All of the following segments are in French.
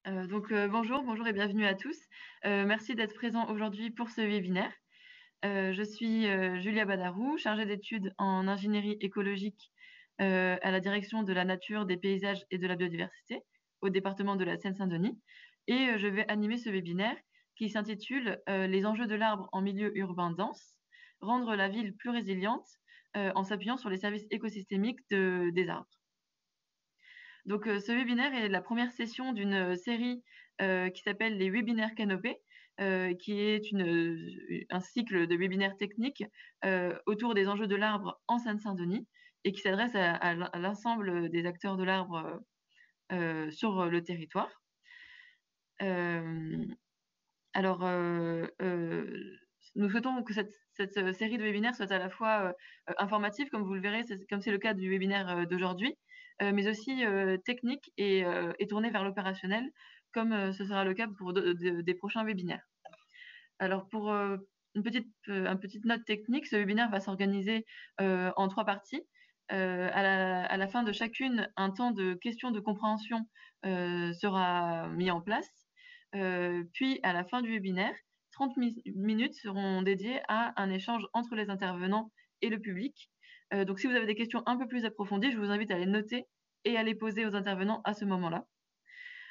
Bonjour et bienvenue à tous. Merci d'être présents aujourd'hui pour ce webinaire. Je suis Julia Badarou, chargée d'études en ingénierie écologique à la direction de la nature, des paysages et de la biodiversité au département de la Seine-Saint-Denis. Et je vais animer ce webinaire qui s'intitule Les enjeux de l'arbre en milieu urbain dense, rendre la ville plus résiliente en s'appuyant sur les services écosystémiques des arbres. Donc, ce webinaire est la première session d'une série qui s'appelle les webinaires canopés, qui est un cycle de webinaires techniques autour des enjeux de l'arbre en Seine-Saint-Denis et qui s'adresse à l'ensemble des acteurs de l'arbre sur le territoire. Alors, nous souhaitons que cette série de webinaires soit à la fois informative, comme vous le verrez, comme c'est le cas du webinaire d'aujourd'hui, mais aussi technique et tournée vers l'opérationnel, comme ce sera le cas pour des prochains webinaires. Alors, pour une petite note technique, ce webinaire va s'organiser en 3 parties. À la fin de chacune, un temps de questions de compréhension sera mis en place. Puis, à la fin du webinaire, 30 minutes seront dédiées à un échange entre les intervenants et le public. Donc, si vous avez des questions un peu plus approfondies, je vous invite à les noter et à les poser aux intervenants à ce moment-là.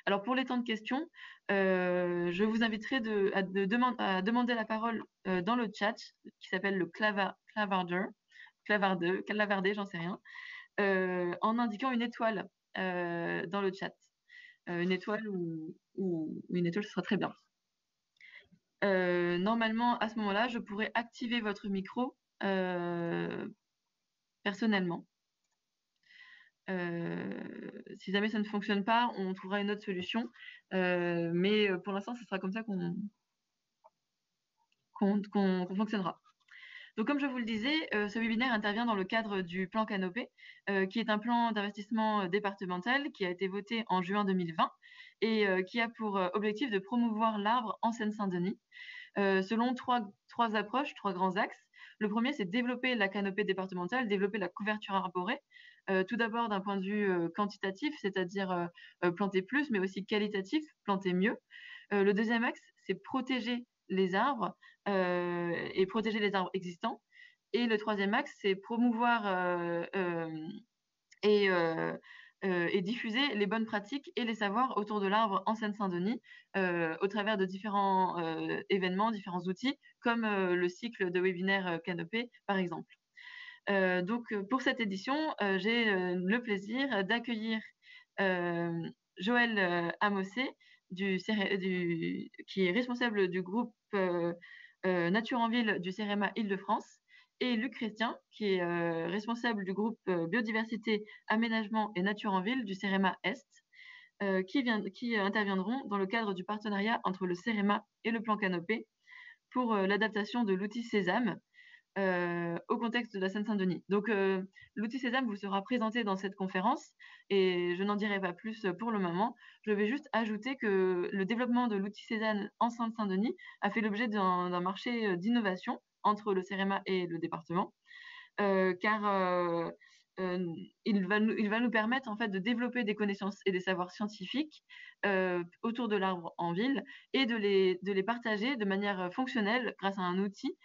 Alors, pour les temps de questions, je vous inviterai à demander la parole dans le chat qui s'appelle le clavardeux, j'en sais rien, en indiquant une étoile dans le chat. Une étoile ou une étoile, ce sera très bien. Normalement, à ce moment-là, je pourrais activer votre micro personnellement. Si jamais ça ne fonctionne pas, on trouvera une autre solution. Mais pour l'instant, ce sera comme ça qu'on fonctionnera. Donc, comme je vous le disais, ce webinaire intervient dans le cadre du plan Canopé, qui est un plan d'investissement départemental qui a été voté en juin 2020 et qui a pour objectif de promouvoir l'arbre en Seine-Saint-Denis, selon trois approches, 3 grands axes. Le premier, c'est développer la canopée départementale, développer la couverture arborée, tout d'abord d'un point de vue quantitatif, c'est-à-dire planter plus, mais aussi qualitatif, planter mieux. Le deuxième axe, c'est protéger les arbres et protéger les arbres existants. Et le troisième axe, c'est promouvoir et diffuser les bonnes pratiques et les savoirs autour de l'arbre en Seine-Saint-Denis au travers de différents événements, différents outils, comme le cycle de webinaire Canopé, par exemple. Donc, pour cette édition, j'ai le plaisir d'accueillir Joël Amossé, qui est responsable du groupe Nature en Ville du CEREMA Île-de-France, et Luc Chrétien, qui est responsable du groupe Biodiversité, Aménagement et Nature en Ville du CEREMA Est, qui interviendront dans le cadre du partenariat entre le CEREMA et le plan Canopé pour l'adaptation de l'outil Sésame au contexte de la Seine-Saint-Denis. Donc, l'outil Sésame vous sera présenté dans cette conférence et je n'en dirai pas plus pour le moment. Je vais juste ajouter que le développement de l'outil Sésame en Seine-Saint-Denis a fait l'objet d'un marché d'innovation entre le CEREMA et le département, car il va nous permettre en fait de développer des connaissances et des savoirs scientifiques autour de l'arbre en ville et de les partager de manière fonctionnelle grâce à un outil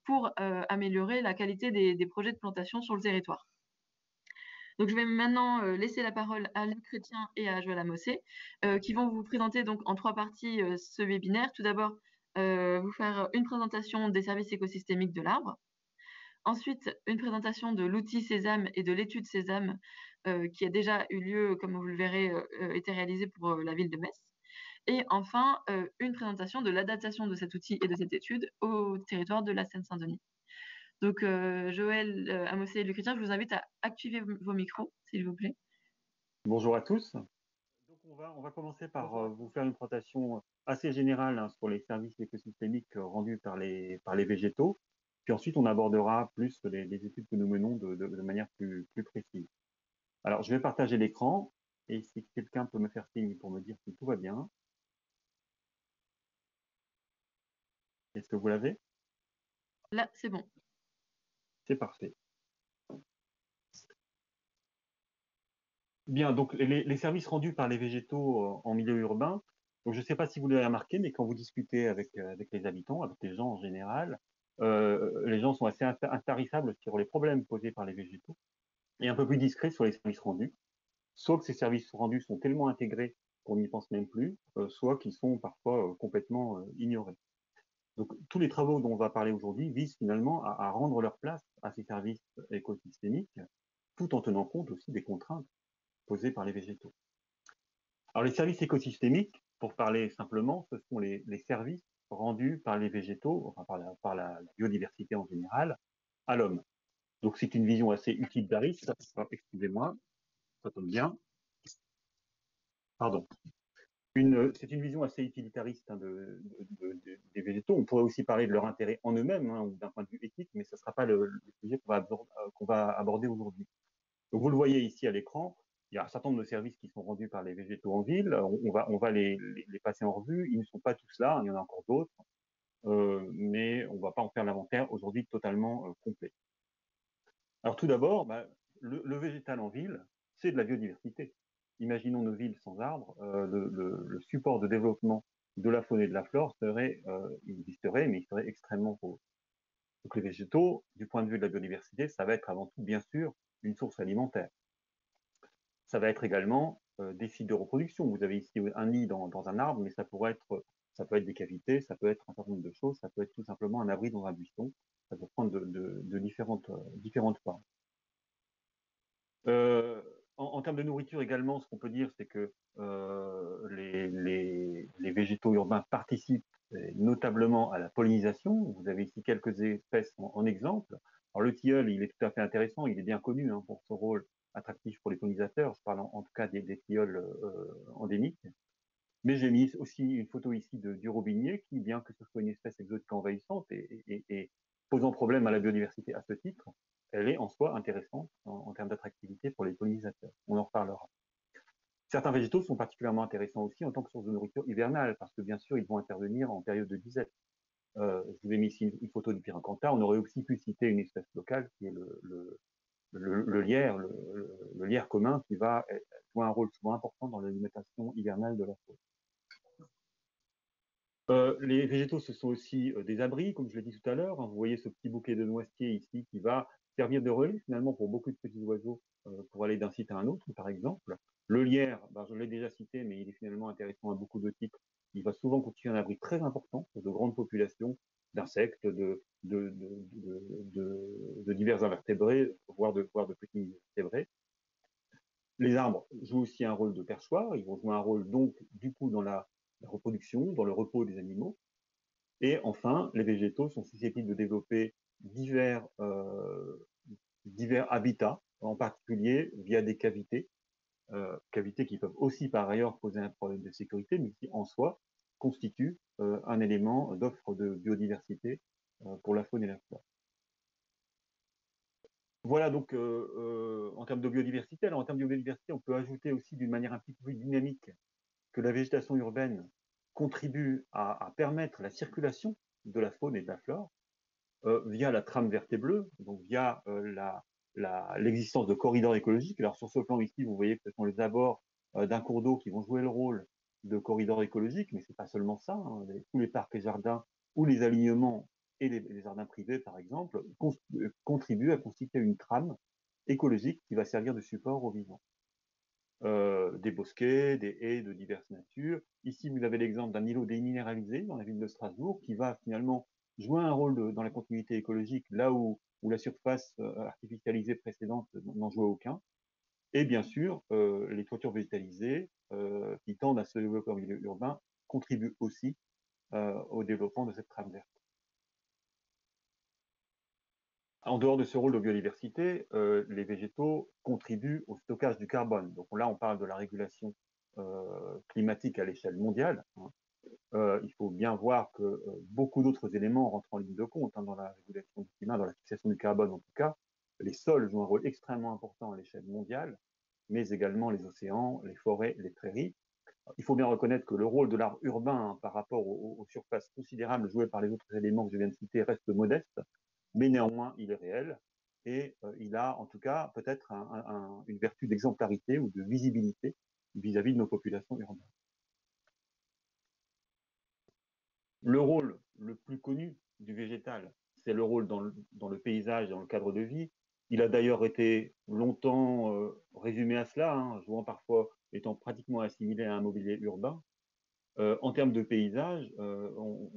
pour améliorer la qualité des projets de plantation sur le territoire. Donc, je vais maintenant laisser la parole à Luc Chrétien et à Joël Amossé, qui vont vous présenter donc en 3 parties ce webinaire. Tout d'abord, vous faire une présentation des services écosystémiques de l'arbre. Ensuite, une présentation de l'outil Sésame et de l'étude Sésame qui a déjà eu lieu, comme vous le verrez, été réalisée pour la ville de Metz. Et enfin, une présentation de l'adaptation de cet outil et de cette étude au territoire de la Seine-Saint-Denis. Donc, Joël Amossé et Luc Chrétien, je vous invite à activer vos micros, s'il vous plaît. Bonjour à tous. Donc on va commencer par vous faire une présentation assez générale sur les services écosystémiques rendus par les végétaux. Puis ensuite, on abordera plus les études que nous menons de manière plus précise. Alors, je vais partager l'écran et si quelqu'un peut me faire signe pour me dire si tout va bien. Est-ce que vous l'avez? Là, c'est bon. C'est parfait. Bien, donc les services rendus par les végétaux en milieu urbain, donc je ne sais pas si vous l'avez remarqué, mais quand vous discutez avec les habitants, avec les gens en général, les gens sont assez intarissables sur les problèmes posés par les végétaux et un peu plus discrets sur les services rendus, soit que ces services rendus sont tellement intégrés qu'on n'y pense même plus, soit qu'ils sont parfois complètement ignorés. Donc tous les travaux dont on va parler aujourd'hui visent finalement à rendre leur place à ces services écosystémiques, tout en tenant compte aussi des contraintes posées par les végétaux. Alors les services écosystémiques, pour parler simplement, ce sont les services rendus par les végétaux, enfin par la biodiversité en général, à l'homme. Donc c'est une vision assez utilitariste. Oh, excusez-moi, ça tombe bien. Pardon. C'est une vision assez utilitariste hein, des végétaux. On pourrait aussi parler de leur intérêt en eux-mêmes hein, ou d'un point de vue éthique, mais ce ne sera pas le sujet qu'on va aborder aujourd'hui. Donc vous le voyez ici à l'écran, il y a un certain nombre de services qui sont rendus par les végétaux en ville. On va les passer en revue. Ils ne sont pas tous là, il y en a encore d'autres, mais on ne va pas en faire l'inventaire aujourd'hui totalement complet. Alors tout d'abord, bah, le végétal en ville, c'est de la biodiversité. Imaginons nos villes sans arbres, le support de développement de la faune et de la flore il existerait, mais il serait extrêmement pauvre. Donc les végétaux, du point de vue de la biodiversité, ça va être avant tout, bien sûr, une source alimentaire. Ça va être également des sites de reproduction. Vous avez ici un nid dans un arbre, mais ça peut être des cavités, ça peut être un certain nombre de choses, ça peut être tout simplement un abri dans un buisson. Ça peut prendre de différentes formes. Euh, en termes de nourriture également, ce qu'on peut dire, c'est que les végétaux urbains participent notablement à la pollinisation. Vous avez ici quelques espèces en exemple. Alors le tilleul, il est tout à fait intéressant, il est bien connu hein, pour son rôle attractif pour les pollinisateurs. Je parle en tout cas des tilleuls endémiques. Mais j'ai mis aussi une photo ici du robinier qui, bien que ce soit une espèce exotique envahissante et posant problème à la biodiversité à ce titre, elle est en soi intéressante en termes d'attractivité pour les pollinisateurs. On en reparlera. Certains végétaux sont particulièrement intéressants aussi en tant que source de nourriture hivernale, parce que bien sûr, ils vont intervenir en période de disette. Je vous ai mis ici une photo du Pirancanta. On aurait aussi pu citer une espèce locale qui est le lierre, le lierre commun, qui va jouer un rôle souvent important dans l'alimentation hivernale de la faune. Les végétaux, ce sont aussi des abris, comme je l'ai dit tout à l'heure. Hein. Vous voyez ce petit bouquet de noisetiers ici qui va servir de relais finalement pour beaucoup de petits oiseaux pour aller d'un site à un autre, par exemple. Le lierre, ben, je l'ai déjà cité, mais il est finalement intéressant à beaucoup de titres. Il va souvent constituer un abri très important pour de grandes populations d'insectes, de divers invertébrés, voire de petits invertébrés. Les arbres jouent aussi un rôle de perchoir. Ils vont jouer un rôle donc du coup dans la reproduction, dans le repos des animaux. Et enfin, les végétaux sont susceptibles de développer divers habitats, en particulier via des cavités, cavités qui peuvent aussi par ailleurs poser un problème de sécurité, mais qui en soi constituent un élément d'offre de biodiversité pour la faune et la flore. Voilà donc en termes de biodiversité. Alors en termes de biodiversité, on peut ajouter aussi d'une manière un petit peu plus dynamique que la végétation urbaine contribue à permettre la circulation de la faune et de la flore via la trame verte et bleue, donc via l'existence de corridors écologiques. Alors sur ce plan ici, vous voyez que ce sont les abords d'un cours d'eau qui vont jouer le rôle de corridors écologiques, mais c'est pas seulement ça. Hein. Tous les parcs et jardins ou les alignements et les jardins privés, par exemple, contribuent à constituer une trame écologique qui va servir de support aux vivants. Des bosquets, des haies de diverses natures. Ici, vous avez l'exemple d'un îlot déminéralisé dans la ville de Strasbourg qui va finalement jouer un rôle dans la continuité écologique là où la surface artificialisée précédente n'en jouait aucun. Et bien sûr, les toitures végétalisées qui tendent à se développer en milieu urbain contribuent aussi au développement de cette trame verte. En dehors de ce rôle de biodiversité, les végétaux contribuent au stockage du carbone. Donc là, on parle de la régulation climatique à l'échelle mondiale. Hein. Il faut bien voir que beaucoup d'autres éléments rentrent en ligne de compte hein, dans la régulation du climat, dans la fixation du carbone en tout cas. Les sols jouent un rôle extrêmement important à l'échelle mondiale, mais également les océans, les forêts, les prairies. Il faut bien reconnaître que le rôle de l'arbre urbain hein, par rapport aux surfaces considérables jouées par les autres éléments que je viens de citer reste modeste, mais néanmoins il est réel. et il a en tout cas peut-être une vertu d'exemplarité ou de visibilité vis-à-vis de nos populations urbaines. Le rôle le plus connu du végétal, c'est le rôle dans le paysage, dans le cadre de vie. Il a d'ailleurs été longtemps résumé à cela, hein, jouant parfois étant pratiquement assimilé à un mobilier urbain. En termes de paysage, on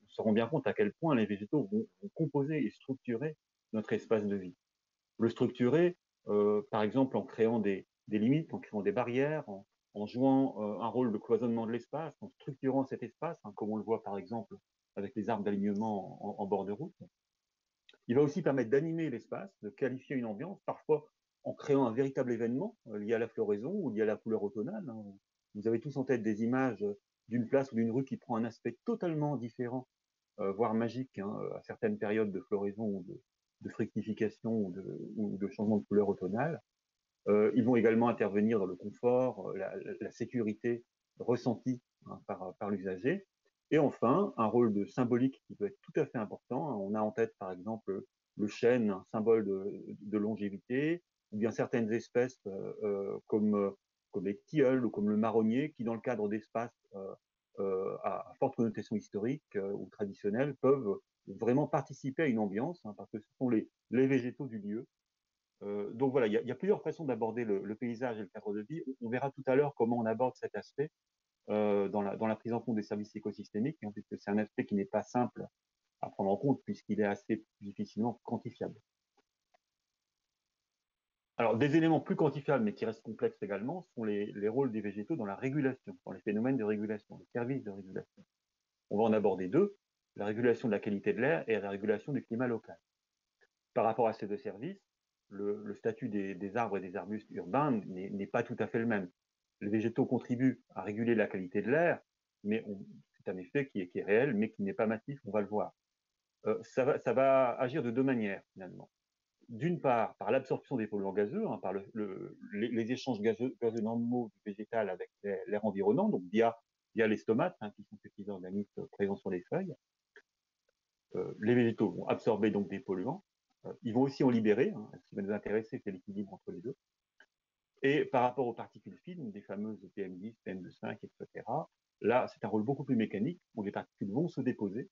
se rend bien compte à quel point les végétaux vont composer et structurer notre espace de vie. Le structurer, par exemple, en créant des limites, en créant des barrières, en jouant un rôle de cloisonnement de l'espace, en structurant cet espace, hein, comme on le voit par exemple avec les arbres d'alignement en bord de route. Il va aussi permettre d'animer l'espace, de qualifier une ambiance, parfois en créant un véritable événement lié à la floraison ou lié à la couleur automnale. Hein. Vous avez tous en tête des images d'une place ou d'une rue qui prend un aspect totalement différent, voire magique, hein, à certaines périodes de floraison ou de fructification ou de changement de couleur automnale. Ils vont également intervenir dans le confort, la sécurité ressentie, hein, par l'usager. Et enfin, un rôle de symbolique qui peut être tout à fait important. On a en tête, par exemple, le chêne, un symbole de longévité, ou bien certaines espèces comme les tilleuls ou comme le marronnier, qui, dans le cadre d'espaces à forte connotation historique ou traditionnelle, peuvent vraiment participer à une ambiance, hein, parce que ce sont les végétaux du lieu. Donc voilà, il y a plusieurs façons d'aborder le paysage et le cadre de vie. On verra tout à l'heure comment on aborde cet aspect dans la prise en compte des services écosystémiques, hein, puisque c'est un aspect qui n'est pas simple à prendre en compte, puisqu'il est assez difficilement quantifiable. Alors, des éléments plus quantifiables, mais qui restent complexes également, sont les rôles des végétaux dans la régulation, dans les phénomènes de régulation, les services de régulation. On va en aborder deux, la régulation de la qualité de l'air et la régulation du climat local. Par rapport à ces deux services, le statut des arbres et des arbustes urbains n'est pas tout à fait le même. Les végétaux contribuent à réguler la qualité de l'air, mais c'est un effet qui est réel, mais qui n'est pas massif, on va le voir. Ça va agir de deux manières, finalement. D'une part, par l'absorption des polluants gazeux, hein, par les échanges gazeux normaux du végétal avec l'air environnant, donc via les stomates, hein, qui sont ces petits organismes présents sur les feuilles. Les végétaux vont absorber donc des polluants. Ils vont aussi en libérer. Hein. Ce qui va nous intéresser, c'est l'équilibre entre les deux. Et par rapport aux particules fines, des fameuses PM10, PM2,5, etc., là, c'est un rôle beaucoup plus mécanique, où les particules vont se déposer.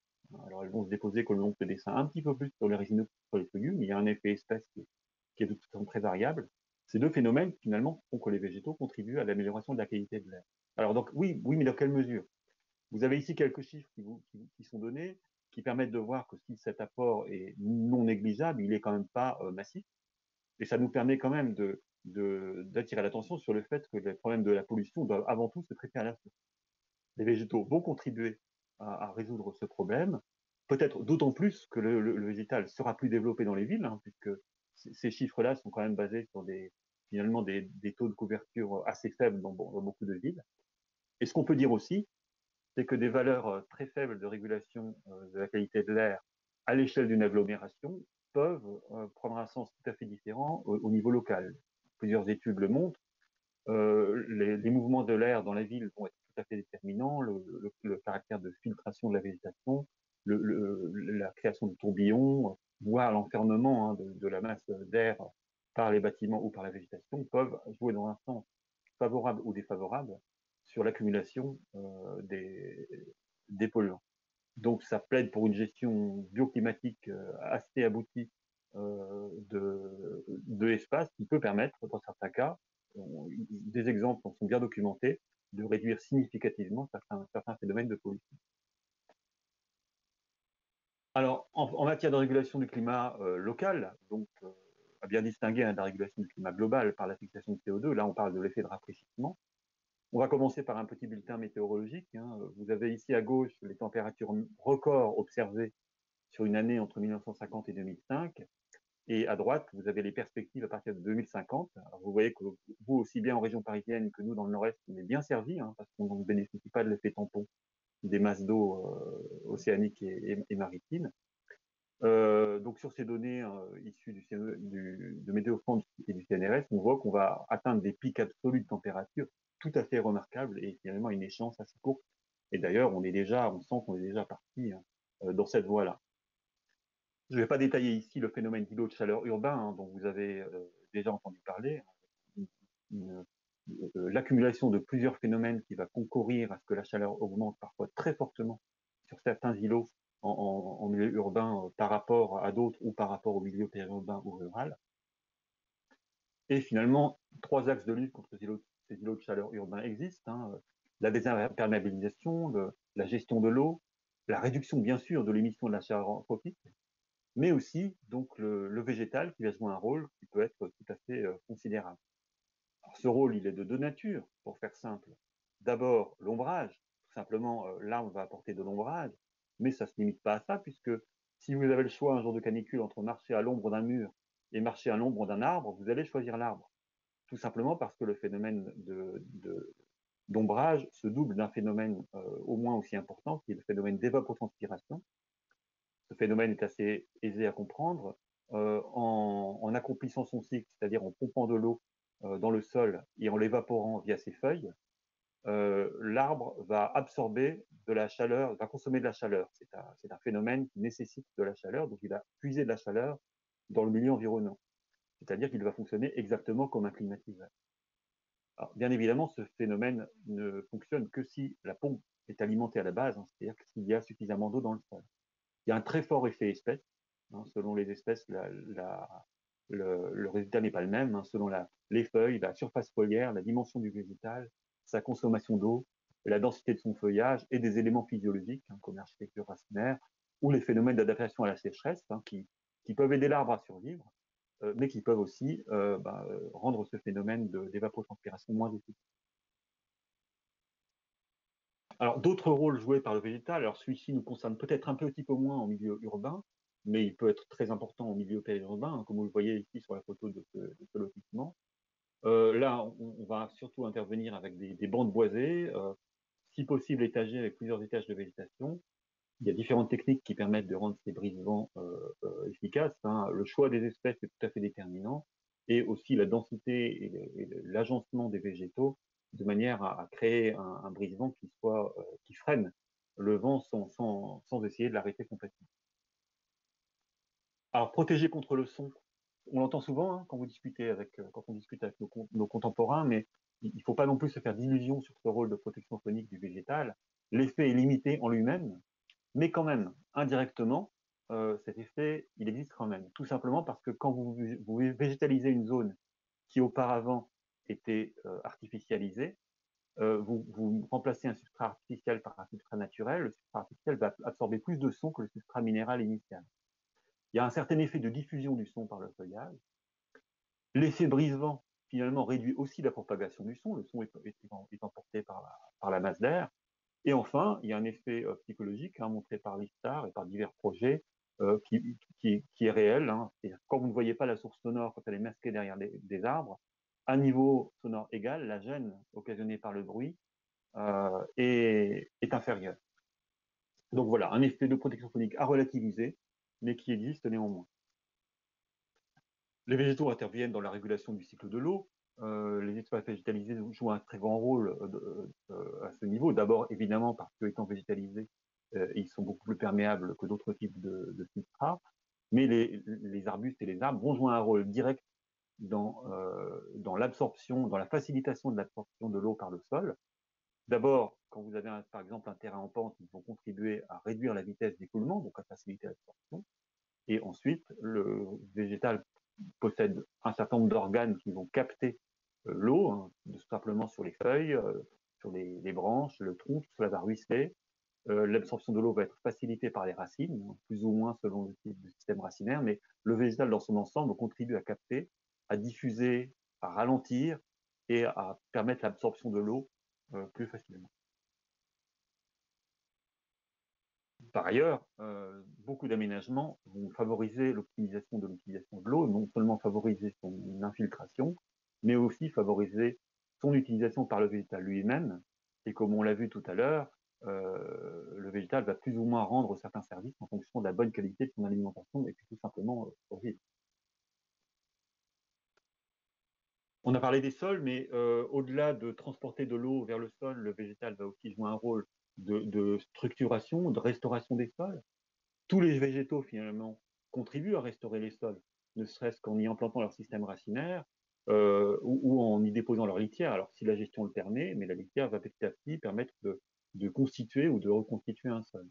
Alors, elles vont se déposer, comme le montre le dessin, un petit peu plus sur les résineux que sur les feuillus, mais il y a un effet espèce qui est de toute façon très variable. Ces deux phénomènes, finalement, font que les végétaux contribuent à l'amélioration de la qualité de l'air. Alors, donc, oui, mais dans quelle mesure? Vous avez ici quelques chiffres qui sont donnés, qui permettent de voir que si cet apport est non négligeable, il est quand même pas massif. Et ça nous permet quand même d'attirer l'attention sur le fait que les problèmes de la pollution doivent avant tout se traiter à la source. Les végétaux vont contribuer à résoudre ce problème, peut-être d'autant plus que le végétal sera plus développé dans les villes, hein, puisque ces chiffres-là sont quand même basés sur finalement des taux de couverture assez faibles dans beaucoup de villes. Et ce qu'on peut dire aussi, c'est que des valeurs très faibles de régulation de la qualité de l'air à l'échelle d'une agglomération peuvent prendre un sens tout à fait différent au niveau local. Plusieurs études le montrent. Les mouvements de l'air dans la ville vont être tout à fait déterminants, le caractère de filtration de la végétation, la création de tourbillons, voire l'enfermement, hein, de la masse d'air par les bâtiments ou par la végétation peuvent jouer dans un sens favorable ou défavorable sur l'accumulation des polluants. Donc ça plaide pour une gestion bioclimatique assez aboutie de l'espace qui peut permettre, dans certains cas, des exemples sont bien documentés, de réduire significativement certains phénomènes de pollution. Alors, en matière de régulation du climat local, donc à bien distinguer, hein, de la régulation du climat global par la fixation de CO2, là on parle de l'effet de rafraîchissement. On va commencer par un petit bulletin météorologique. Hein. Vous avez ici à gauche les températures records observées sur une année entre 1950 et 2005. Et à droite, vous avez les perspectives à partir de 2050. Alors vous voyez que vous, aussi bien en région parisienne que nous dans le nord-est, on est bien servi, hein, parce qu'on ne bénéficie pas de l'effet tampon des masses d'eau océaniques et maritimes. Donc sur ces données issues de Météo-France et du CNRS, on voit qu'on va atteindre des pics absolus de température tout à fait remarquables et finalement une échéance assez courte. Et d'ailleurs, on sent qu'on est déjà parti, hein, dans cette voie-là. Je ne vais pas détailler ici le phénomène d'îlot de chaleur urbain dont vous avez déjà entendu parler. L'accumulation de plusieurs phénomènes qui va concourir à ce que la chaleur augmente parfois très fortement sur certains îlots en milieu urbain par rapport à d'autres ou par rapport au milieu périurbain ou rural. Et finalement, 3 axes de lutte contre ces îlots de chaleur urbains existent. La désimperméabilisation, la gestion de l'eau, la réduction bien sûr de l'émission de la chaleur anthropique, mais aussi donc le végétal qui va jouer un rôle qui peut être tout à fait considérable. Alors, ce rôle, il est de deux natures, pour faire simple. D'abord, l'ombrage. Tout simplement, l'arbre va apporter de l'ombrage, mais ça ne se limite pas à ça, puisque si vous avez le choix un jour de canicule entre marcher à l'ombre d'un mur et marcher à l'ombre d'un arbre, vous allez choisir l'arbre. Tout simplement parce que le phénomène d'ombrage se double d'un phénomène au moins aussi important, qui est le phénomène d'évapotranspiration. Ce phénomène est assez aisé à comprendre. En accomplissant son cycle, c'est-à-dire en pompant de l'eau dans le sol et en l'évaporant via ses feuilles, l'arbre va absorber de la chaleur, va consommer de la chaleur. C'est un phénomène qui nécessite de la chaleur, donc il va puiser de la chaleur dans le milieu environnant. C'est-à-dire qu'il va fonctionner exactement comme un climatiseur. Alors, bien évidemment, ce phénomène ne fonctionne que si la pompe est alimentée à la base, c'est-à-dire s'il y a suffisamment d'eau dans le sol. Il y a un très fort effet espèce. Selon les espèces, le résultat n'est pas le même. Selon les feuilles, la surface foliaire, la dimension du végétal, sa consommation d'eau, la densité de son feuillage et des éléments physiologiques, comme l'architecture racinaire ou les phénomènes d'adaptation à la sécheresse, qui peuvent aider l'arbre à survivre, mais qui peuvent aussi rendre ce phénomène d'évapotranspiration moins efficace. Alors, d'autres rôles joués par le végétal, alors celui-ci nous concerne peut-être un petit peu moins en milieu urbain, mais il peut être très important en milieu périurbain, comme vous le voyez ici sur la photo de ce lotissement. Là, on va surtout intervenir avec des bandes boisées, si possible étagées avec plusieurs étages de végétation. Il y a différentes techniques qui permettent de rendre ces brise-vents efficaces. Le choix des espèces est tout à fait déterminant, et aussi la densité et l'agencement des végétaux de manière à créer un brise-vent qui freine le vent sans essayer de l'arrêter complètement. Alors, protéger contre le son, on l'entend souvent quand on discute avec nos contemporains, mais il ne faut pas non plus se faire d'illusions sur ce rôle de protection phonique du végétal. L'effet est limité en lui-même, mais quand même, indirectement, cet effet, il existe quand même. Tout simplement parce que quand vous végétalisez une zone qui auparavant était artificialisée, vous remplacez un substrat artificiel par un substrat naturel, le substrat artificiel va absorber plus de son que le substrat minéral initial. Il y a un certain effet de diffusion du son par le feuillage. L'effet brise-vent, finalement, réduit aussi la propagation du son. Le son est emporté par la masse d'air. Et enfin, il y a un effet psychologique montré par l'ISTAR et par divers projets qui est réel. Quand vous ne voyez pas la source sonore, quand elle est masquée derrière des arbres, à niveau sonore égal, la gêne occasionnée par le bruit est inférieure. Donc voilà, un effet de protection phonique à relativiser, mais qui existe néanmoins. Les végétaux interviennent dans la régulation du cycle de l'eau. Les espaces végétalisés jouent un très grand rôle à ce niveau. D'abord, évidemment, parce qu'étant végétalisés, ils sont beaucoup plus perméables que d'autres types de substrats. Mais les arbustes et les arbres vont jouer un rôle direct dans l'absorption, dans la facilitation de l'absorption de l'eau par le sol. D'abord, quand vous avez par exemple un terrain en pente, ils vont contribuer à réduire la vitesse d'écoulement, donc à faciliter l'absorption. Et ensuite, le végétal possède un certain nombre d'organes qui vont capter l'eau, tout simplement sur les feuilles, sur les branches, le tronc, tout cela va ruisseler. L'absorption de l'eau va être facilitée par les racines, plus ou moins selon le type de système racinaire, mais le végétal dans son ensemble contribue à capter, à diffuser, à ralentir et à permettre l'absorption de l'eau plus facilement. Par ailleurs, beaucoup d'aménagements vont favoriser l'optimisation de l'utilisation de l'eau, non seulement favoriser son infiltration, mais aussi favoriser son utilisation par le végétal lui-même. Et comme on l'a vu tout à l'heure, le végétal va plus ou moins rendre certains services en fonction de la bonne qualité de son alimentation et puis tout simplement survivre. On a parlé des sols, mais au-delà de transporter de l'eau vers le sol, le végétal va aussi jouer un rôle de structuration, de restauration des sols. Tous les végétaux, finalement, contribuent à restaurer les sols, ne serait-ce qu'en y implantant leur système racinaire ou en y déposant leur litière. Alors si la gestion le permet, mais la litière va petit à petit permettre de constituer ou de reconstituer un sol.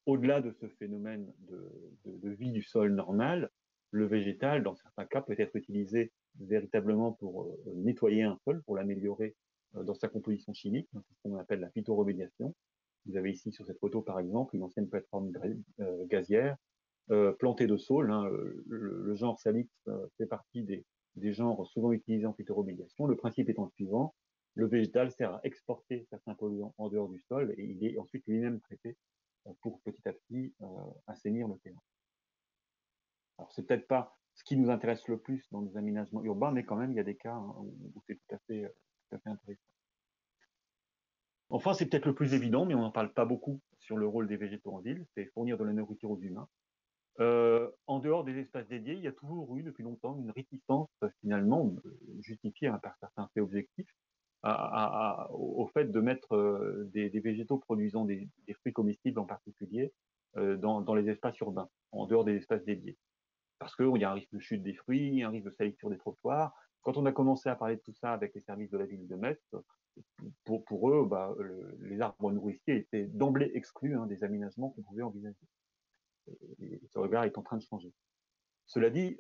Au-delà de ce phénomène de vie du sol normal, le végétal, dans certains cas, peut être utilisé véritablement pour nettoyer un sol, pour l'améliorer dans sa composition chimique. C'est ce qu'on appelle la phytoremédiation. Vous avez ici sur cette photo, par exemple, une ancienne plateforme gazière plantée de saules. Hein, le genre Salix fait partie des genres souvent utilisés en phytoremédiation. Le principe étant le suivant, le végétal sert à exporter certains polluants en dehors du sol et il est ensuite lui-même traité pour petit à petit assainir le terrain. Alors c'est peut-être pas ce qui nous intéresse le plus dans les aménagements urbains, mais quand même il y a des cas où c'est tout à fait intéressant. Enfin, c'est peut-être le plus évident, mais on n'en parle pas beaucoup sur le rôle des végétaux en ville, c'est fournir de la nourriture aux humains. En dehors des espaces dédiés, il y a toujours eu depuis longtemps une réticence finalement justifiée par certains faits objectifs au fait de mettre des végétaux produisant des fruits comestibles en particulier dans les espaces urbains, en dehors des espaces dédiés. Parce qu'il y a un risque de chute des fruits, un risque de salissure des trottoirs. Quand on a commencé à parler de tout ça avec les services de la ville de Metz, pour eux, les arbres nourriciers étaient d'emblée exclus des aménagements qu'on pouvait envisager. Et ce regard est en train de changer. Cela dit,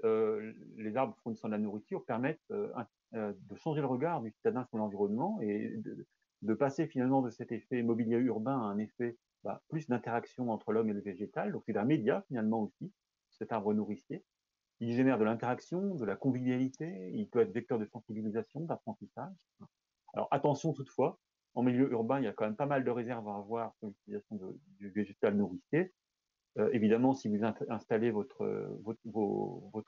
les arbres fournissant de la nourriture permettent de changer le regard du citadin sur l'environnement et de passer finalement de cet effet mobilier urbain à un effet plus d'interaction entre l'homme et le végétal. Donc c'est un média finalement aussi, cet arbre nourricier. Il génère de l'interaction, de la convivialité, il peut être vecteur de sensibilisation, d'apprentissage. Alors attention toutefois, en milieu urbain, il y a quand même pas mal de réserves à avoir sur l'utilisation du végétal nourricier. Évidemment, si vous installez votre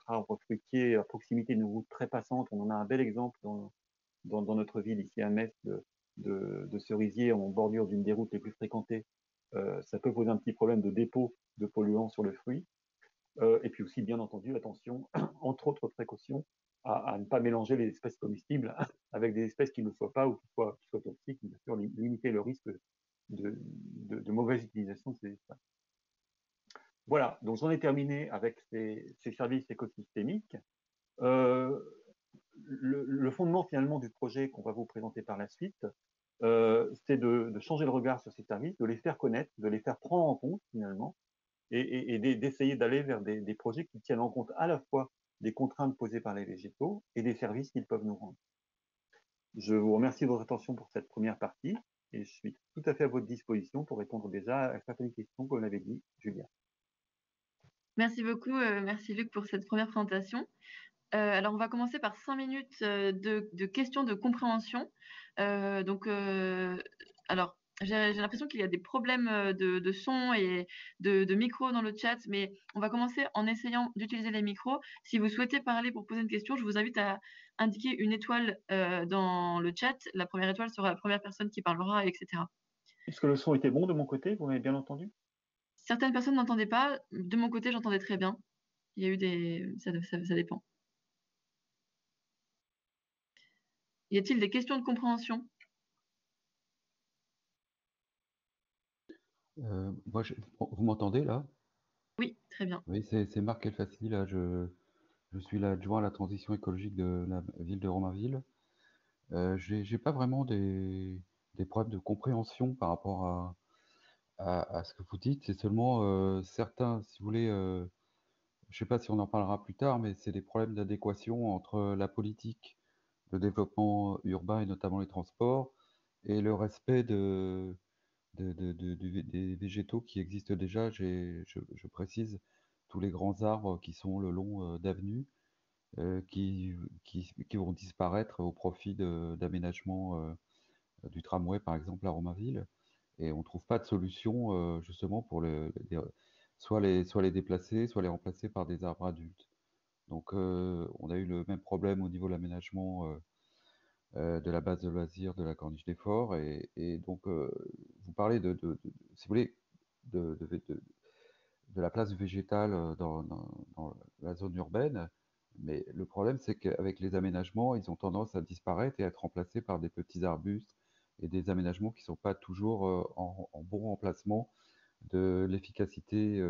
arbre fruitier à proximité d'une route très passante, on en a un bel exemple dans notre ville ici à Metz de cerisiers en bordure d'une des routes les plus fréquentées. Ça peut poser un petit problème de dépôt de polluants sur le fruit. Et puis aussi, bien entendu, attention, entre autres précautions, à ne pas mélanger les espèces comestibles avec des espèces qui ne le soient pas ou qui soient toxiques, bien sûr, limiter le risque de mauvaise utilisation de ces espèces. Voilà, donc j'en ai terminé avec ces services écosystémiques. Le fondement finalement du projet qu'on va vous présenter par la suite, c'est de changer le regard sur ces services, de les faire connaître, de les faire prendre en compte finalement, et d'essayer d'aller vers des projets qui tiennent en compte à la fois des contraintes posées par les végétaux et des services qu'ils peuvent nous rendre. Je vous remercie de votre attention pour cette première partie et je suis tout à fait à votre disposition pour répondre déjà à certaines questions, comme l'avait dit Julia. Merci beaucoup, merci Luc pour cette première présentation. Alors, on va commencer par 5 minutes de questions de compréhension. Alors, j'ai l'impression qu'il y a des problèmes de son et de micro dans le chat, mais on va commencer en essayant d'utiliser les micros. Si vous souhaitez parler pour poser une question, je vous invite à indiquer une étoile dans le chat. La première étoile sera la première personne qui parlera, etc. Est-ce que le son était bon de mon côté? Vous m'avez bien entendu? Certaines personnes n'entendaient pas. De mon côté, j'entendais très bien. Il y a eu des... ça dépend. Y a-t-il des questions de compréhension? Vous m'entendez là? Oui, très bien. Oui, c'est Marc Elfassi, là, je suis l'adjoint à la transition écologique de la ville de Romainville. J'ai pas vraiment des problèmes de compréhension par rapport à ce que vous dites. C'est seulement certains, si vous voulez, je sais pas si on en parlera plus tard, mais c'est des problèmes d'adéquation entre la politique de développement urbain et notamment les transports et le respect des végétaux qui existent déjà. Je précise tous les grands arbres qui sont le long d'avenues qui vont disparaître au profit d'aménagements du tramway, par exemple, à Romainville. Et on ne trouve pas de solution justement pour soit les déplacer, soit les remplacer par des arbres adultes. Donc on a eu le même problème au niveau de l'aménagement de la base de loisirs de la Corniche des Forts. Et donc, vous parlez si vous voulez, de la place végétale dans la zone urbaine. Mais le problème, c'est qu'avec les aménagements, ils ont tendance à disparaître et à être remplacés par des petits arbustes et des aménagements qui ne sont pas toujours en bon remplacement de l'efficacité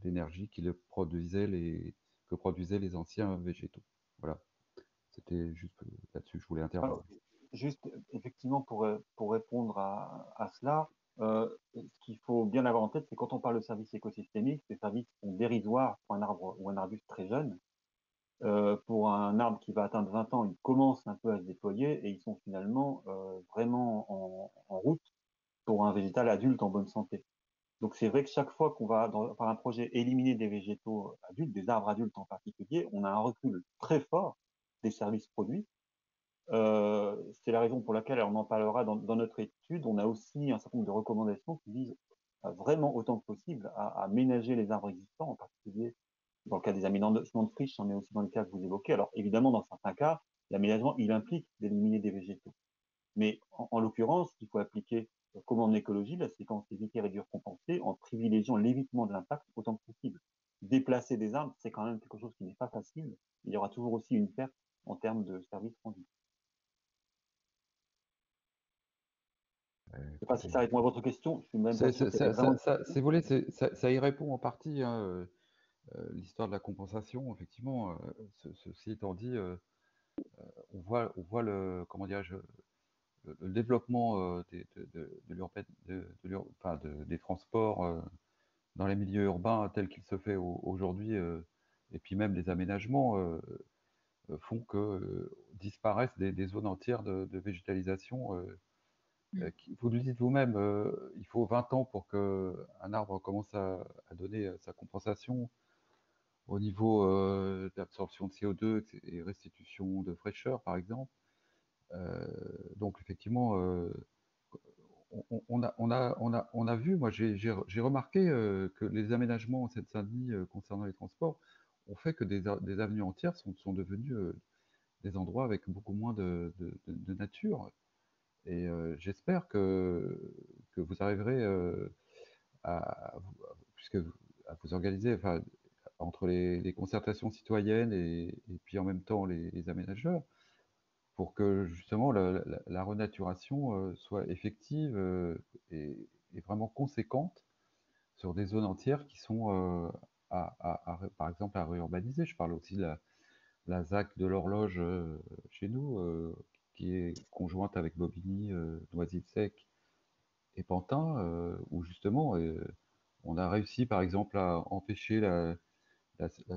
d'énergie que produisaient les anciens végétaux. Voilà, c'était juste là-dessus, je voulais intervenir. Alors, juste, effectivement, pour répondre à cela, ce qu'il faut bien avoir en tête, c'est quand on parle de services écosystémiques, ces services sont dérisoires pour un arbre ou un arbuste très jeune. Pour un arbre qui va atteindre 20 ans, ils commencent un peu à se déployer et ils sont finalement vraiment en route pour un végétal adulte en bonne santé. Donc c'est vrai que chaque fois qu'on va, par un projet, éliminer des végétaux adultes, des arbres adultes en particulier, on a un recul très fort des services produits. C'est la raison pour laquelle, on en parlera dans notre étude, on a aussi un certain nombre de recommandations qui visent vraiment autant que possible à ménager les arbres existants, en particulier dans le cas des aménagements de friches, mais aussi dans le cas que vous évoquez. Alors évidemment, dans certains cas, l'aménagement, il implique d'éliminer des végétaux. Mais en l'occurrence, il faut appliquer, comme en écologie, la séquence éviter, réduire, compenser, en privilégiant l'évitement de l'impact autant que possible. Déplacer des arbres, c'est quand même quelque chose qui n'est pas facile. Il y aura toujours aussi une perte en termes de services rendus. Je ne sais pas si ça répond à votre question. Je suis même pas sûr que c'était vraiment. Si vous voulez, ça y répond en partie, hein, l'histoire de la compensation, effectivement. Ceci étant dit, on voit le, comment dirais-je, le développement des transports dans les milieux urbains tel qu'il se fait aujourd'hui, et puis même des aménagements font que disparaissent des zones entières de végétalisation. Vous le dites vous-même, il faut 20 ans pour qu'un arbre commence à donner sa compensation au niveau d'absorption de CO2 et restitution de fraîcheur, par exemple. Donc effectivement, on a vu, moi j'ai remarqué que les aménagements en Seine-Saint-Denis concernant les transports ont fait que des avenues entières sont devenues des endroits avec beaucoup moins de nature. Et j'espère que vous arriverez puisque à vous organiser, enfin, entre les concertations citoyennes et puis en même temps les aménageurs, pour que justement la renaturation soit effective et vraiment conséquente sur des zones entières qui sont, par exemple, à réurbaniser. Je parle aussi de la ZAC de l'Horloge chez nous, qui est conjointe avec Bobigny, Noisy-le-Sec et Pantin, où justement on a réussi par exemple à empêcher la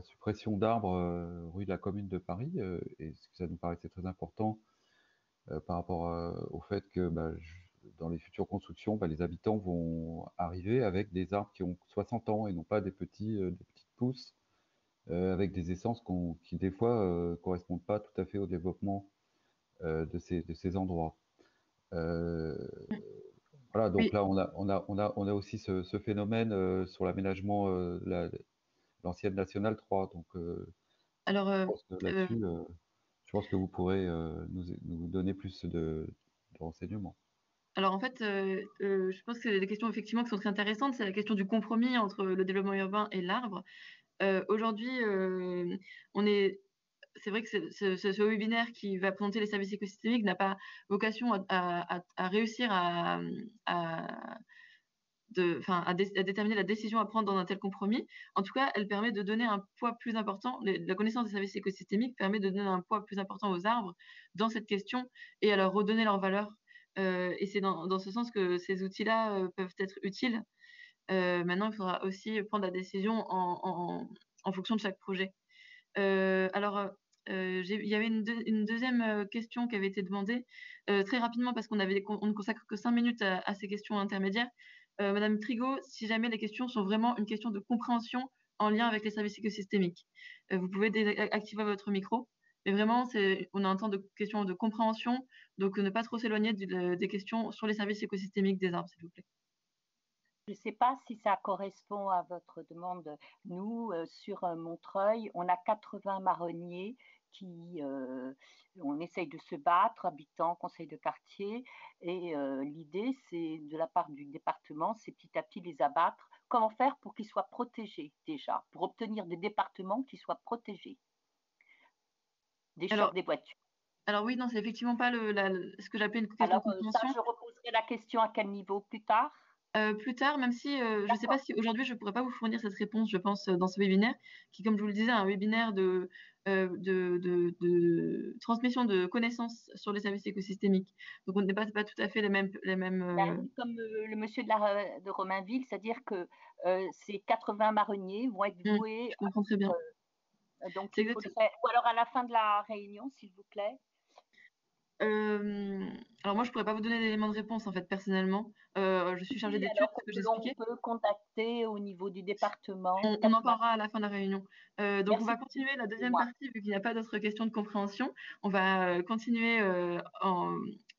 suppression d'arbres rue de la Commune de Paris, et ça nous paraissait très important par rapport au fait que dans les futures constructions, les habitants vont arriver avec des arbres qui ont 60 ans et non pas des petites pousses avec des essences qui des fois correspondent pas tout à fait au développement de ces endroits. Voilà, donc Oui, là on a aussi ce phénomène sur l'aménagement l'ancienne Nationale 3. Donc alors, je pense que là-dessus, je pense que vous pourrez nous donner plus de renseignements. alors en fait, je pense que c'est des questions effectivement qui sont très intéressantes. C'est la question du compromis entre le développement urbain et l'arbre. Aujourd'hui, on est c'est vrai que ce webinaire qui va présenter les services écosystémiques n'a pas vocation à réussir à déterminer la décision à prendre dans un tel compromis. En tout cas, elle permet de donner un poids plus important. La connaissance des services écosystémiques permet de donner un poids plus important aux arbres dans cette question et à leur redonner leur valeur. Et c'est dans ce sens que ces outils-là peuvent être utiles. Maintenant, il faudra aussi prendre la décision en fonction de chaque projet. Il y avait une deuxième question qui avait été demandée très rapidement parce on ne consacre que 5 minutes à ces questions intermédiaires. Madame Trigo, si jamais les questions sont vraiment une question de compréhension en lien avec les services écosystémiques, vous pouvez activer votre micro. Mais vraiment, on a un temps de questions de compréhension, donc ne pas trop s'éloigner des questions sur les services écosystémiques des arbres, s'il vous plaît. Je ne sais pas si ça correspond à votre demande. Nous, sur Montreuil, on a 80 marronniers on essaye de se battre, habitants, conseils de quartier, et l'idée, c'est de la part du département, c'est petit à petit les abattre. Comment faire pour qu'ils soient protégés déjà, pour obtenir des départements qui soient protégés des chocs des voitures? Alors oui, non, c'est effectivement pas ce que j'appelle une question Alors de compréhension. ça, je reposerai la question à quel niveau plus tard? Plus tard, même si je ne sais pas D'accord. si aujourd'hui je ne pourrais pas vous fournir cette réponse, je pense, dans ce webinaire, qui, comme je vous le disais, est un webinaire de transmission de connaissances sur les services écosystémiques. Donc, on ne dépasse pas tout à fait les mêmes Ben, c'est comme le monsieur de Romainville, c'est-à-dire que ces 80 marronniers vont être voués je comprends très bien. donc C'est il exact. faudrait, ou alors à la fin de la réunion, s'il vous plaît. Alors moi, je pourrais pas vous donner d'éléments de réponse en fait personnellement. Je suis chargée Oui, d'études, alors ce que on j'expliquais. peut contacter au niveau du département On en 80. parlera à la fin de la réunion. Donc on Merci va beaucoup, continuer la deuxième excusez-moi. partie vu qu'il n'y a pas d'autres questions de compréhension. On va continuer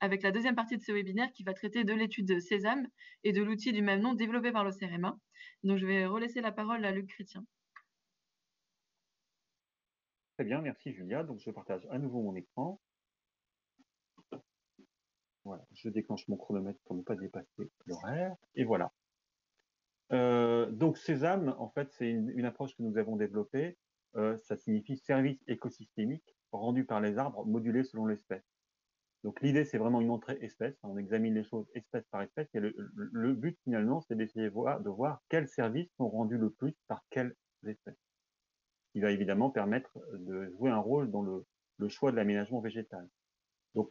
avec la deuxième partie de ce webinaire qui va traiter de l'étude Sésame et de l'outil du même nom développé par le CEREMA. Donc je vais relaisser la parole à Luc Chrétien. Très bien, merci Julia. Donc je partage à nouveau mon écran. Voilà, je déclenche mon chronomètre pour ne pas dépasser l'horaire. Et voilà. Donc Sésame, en fait, c'est une approche que nous avons développée. Ça signifie service écosystémique rendu par les arbres, modulé selon l'espèce. Donc l'idée, c'est vraiment une entrée espèce. On examine les choses espèce par espèce. Et le but, finalement, c'est d'essayer de voir quels services sont rendus le plus par quelle espèce. Ce qui va évidemment permettre de jouer un rôle dans le choix de l'aménagement végétal. Donc,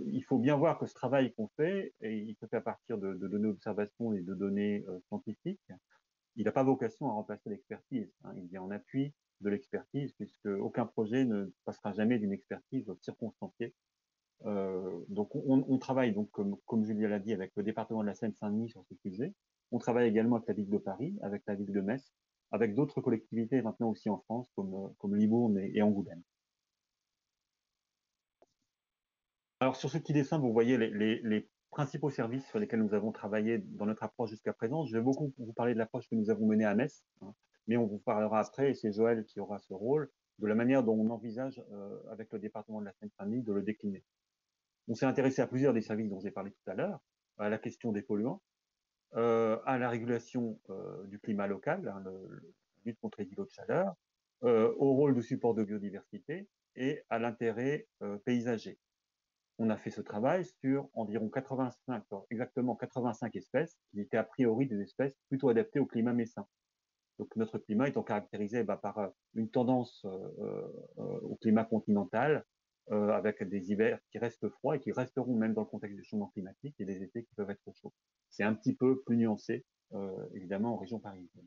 il faut bien voir que ce travail qu'on fait, et il se fait à partir de données d'observation et de données scientifiques, il n'a pas vocation à remplacer l'expertise. Il vient en appui de l'expertise, puisque aucun projet ne passera jamais d'une expertise circonstanciée. Donc, on travaille, donc, comme Julia l'a dit, avec le département de la Seine-Saint-Denis sur ce sujet. On travaille également avec la ville de Paris, avec la ville de Metz, avec d'autres collectivités maintenant aussi en France, comme Libourne et Angoulême. Alors, sur ce petit dessin, vous voyez les principaux services sur lesquels nous avons travaillé dans notre approche jusqu'à présent. Je vais beaucoup vous parler de l'approche que nous avons menée à Metz, mais on vous parlera après, et c'est Joël qui aura ce rôle, de la manière dont on envisage, avec le département de la Seine-Saint-Denis, de le décliner. On s'est intéressé à plusieurs des services dont j'ai parlé tout à l'heure, à la question des polluants, à la régulation du climat local, la lutte contre les îlots de chaleur, au rôle de support de biodiversité et à l'intérêt paysager. On a fait ce travail sur environ 85, exactement 85 espèces qui étaient a priori des espèces plutôt adaptées au climat messin. Donc notre climat étant caractérisé par une tendance au climat continental, avec des hivers qui restent froids et qui resteront même dans le contexte du changement climatique, et des étés qui peuvent être chauds. C'est un petit peu plus nuancé, évidemment, en région parisienne.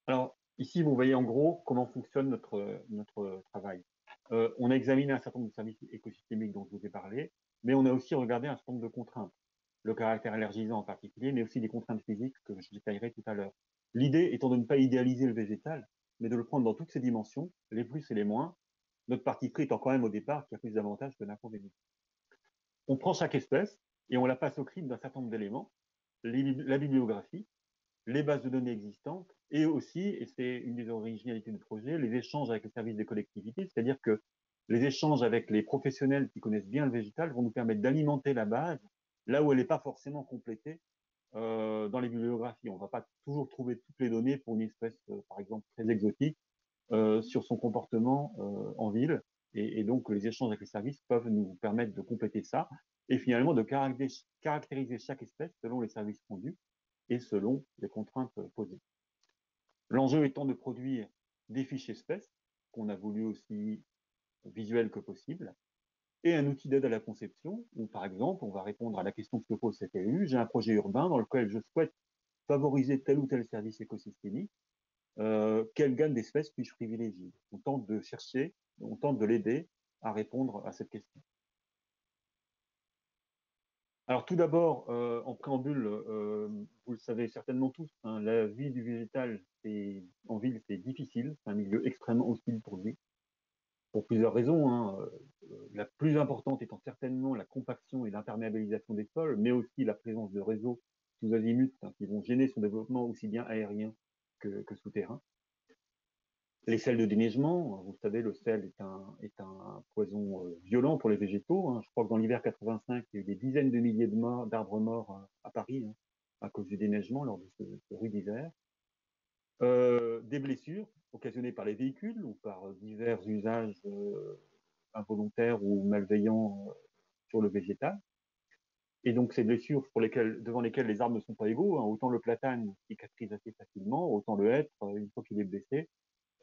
Alors, ici, vous voyez en gros comment fonctionne notre travail. On a examiné un certain nombre de services écosystémiques dont je vous ai parlé, mais on a aussi regardé un certain nombre de contraintes, le caractère allergisant en particulier, mais aussi des contraintes physiques que je détaillerai tout à l'heure. L'idée étant de ne pas idéaliser le végétal, mais de le prendre dans toutes ses dimensions, les plus et les moins, notre parti pris étant quand même au départ qu'il y a plus d'avantages que d'inconvénients. On prend chaque espèce et on la passe au crible d'un certain nombre d'éléments, la bibliographie, les bases de données existantes et aussi, et c'est une des originalités du projet, les échanges avec les services des collectivités, c'est-à-dire que les échanges avec les professionnels qui connaissent bien le végétal vont nous permettre d'alimenter la base là où elle n'est pas forcément complétée dans les bibliographies. On ne va pas toujours trouver toutes les données pour une espèce, par exemple, très exotique sur son comportement en ville. Et donc, les échanges avec les services peuvent nous permettre de compléter ça et finalement de caractériser chaque espèce selon les services rendus et selon les contraintes posées. L'enjeu étant de produire des fiches espèces, qu'on a voulu aussi visuelles que possible, et un outil d'aide à la conception, où par exemple, on va répondre à la question que se pose cet élu, j'ai un projet urbain dans lequel je souhaite favoriser tel ou tel service écosystémique, quelle gamme d'espèces puis-je privilégier? On tente de chercher, on tente de l'aider à répondre à cette question. Alors tout d'abord, en préambule, vous le savez certainement tous, la vie du végétal en ville, c'est difficile, c'est un milieu extrêmement hostile pour lui, pour plusieurs raisons. La plus importante étant certainement la compaction et l'imperméabilisation des sols, mais aussi la présence de réseaux tous azimuts qui vont gêner son développement aussi bien aérien que souterrain. Les sels de déneigement, vous le savez, le sel est un poison violent pour les végétaux. Je crois que dans l'hiver 85, il y a eu des dizaines de milliers d'arbres morts à Paris à cause du déneigement lors de ce rude hiver. Des blessures occasionnées par les véhicules ou par divers usages involontaires ou malveillants sur le végétal. Et donc, ces blessures devant lesquelles les arbres ne sont pas égaux, hein, autant le platane cicatrise assez facilement, autant le hêtre, une fois qu'il est blessé,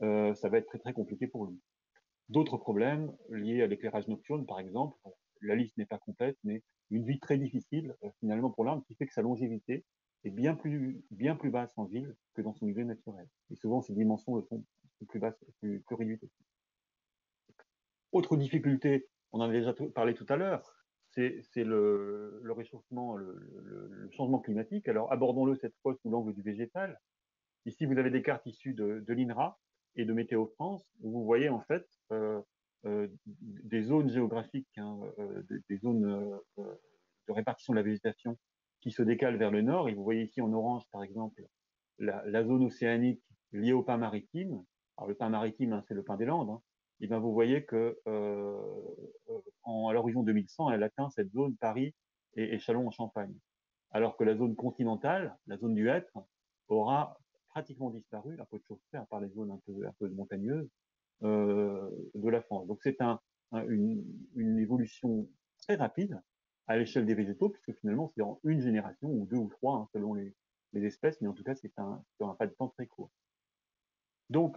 ça va être très très compliqué pour lui. D'autres problèmes liés à l'éclairage nocturne, par exemple, la liste n'est pas complète, mais une vie très difficile finalement pour l'arbre, qui fait que sa longévité est bien plus basse en ville que dans son milieu naturel. Et souvent, ces dimensions sont plus basses, plus réduites aussi. Autre difficulté, on en a déjà parlé tout à l'heure, c'est le réchauffement, le changement climatique. Alors abordons-le cette fois sous l'angle du végétal. Ici, vous avez des cartes issues de l'INRA et de Météo France, où vous voyez en fait des zones géographiques, hein, des zones de répartition de la végétation qui se décalent vers le nord. Et vous voyez ici en orange, par exemple, la zone océanique liée au pin maritime. Alors le pin maritime, hein, c'est le pin des Landes. Hein. Et bien vous voyez que à l'horizon 2100, elle atteint cette zone Paris et Châlons en Champagne. Alors que la zone continentale, la zone du Hêtre, aura pratiquement disparu, à peu de choses près, à part les zones un peu montagneuses de la France. Donc c'est une évolution très rapide à l'échelle des végétaux, puisque finalement c'est en une génération, ou deux ou trois, hein, selon les espèces, mais en tout cas c'est sur un pas de temps très court. Donc,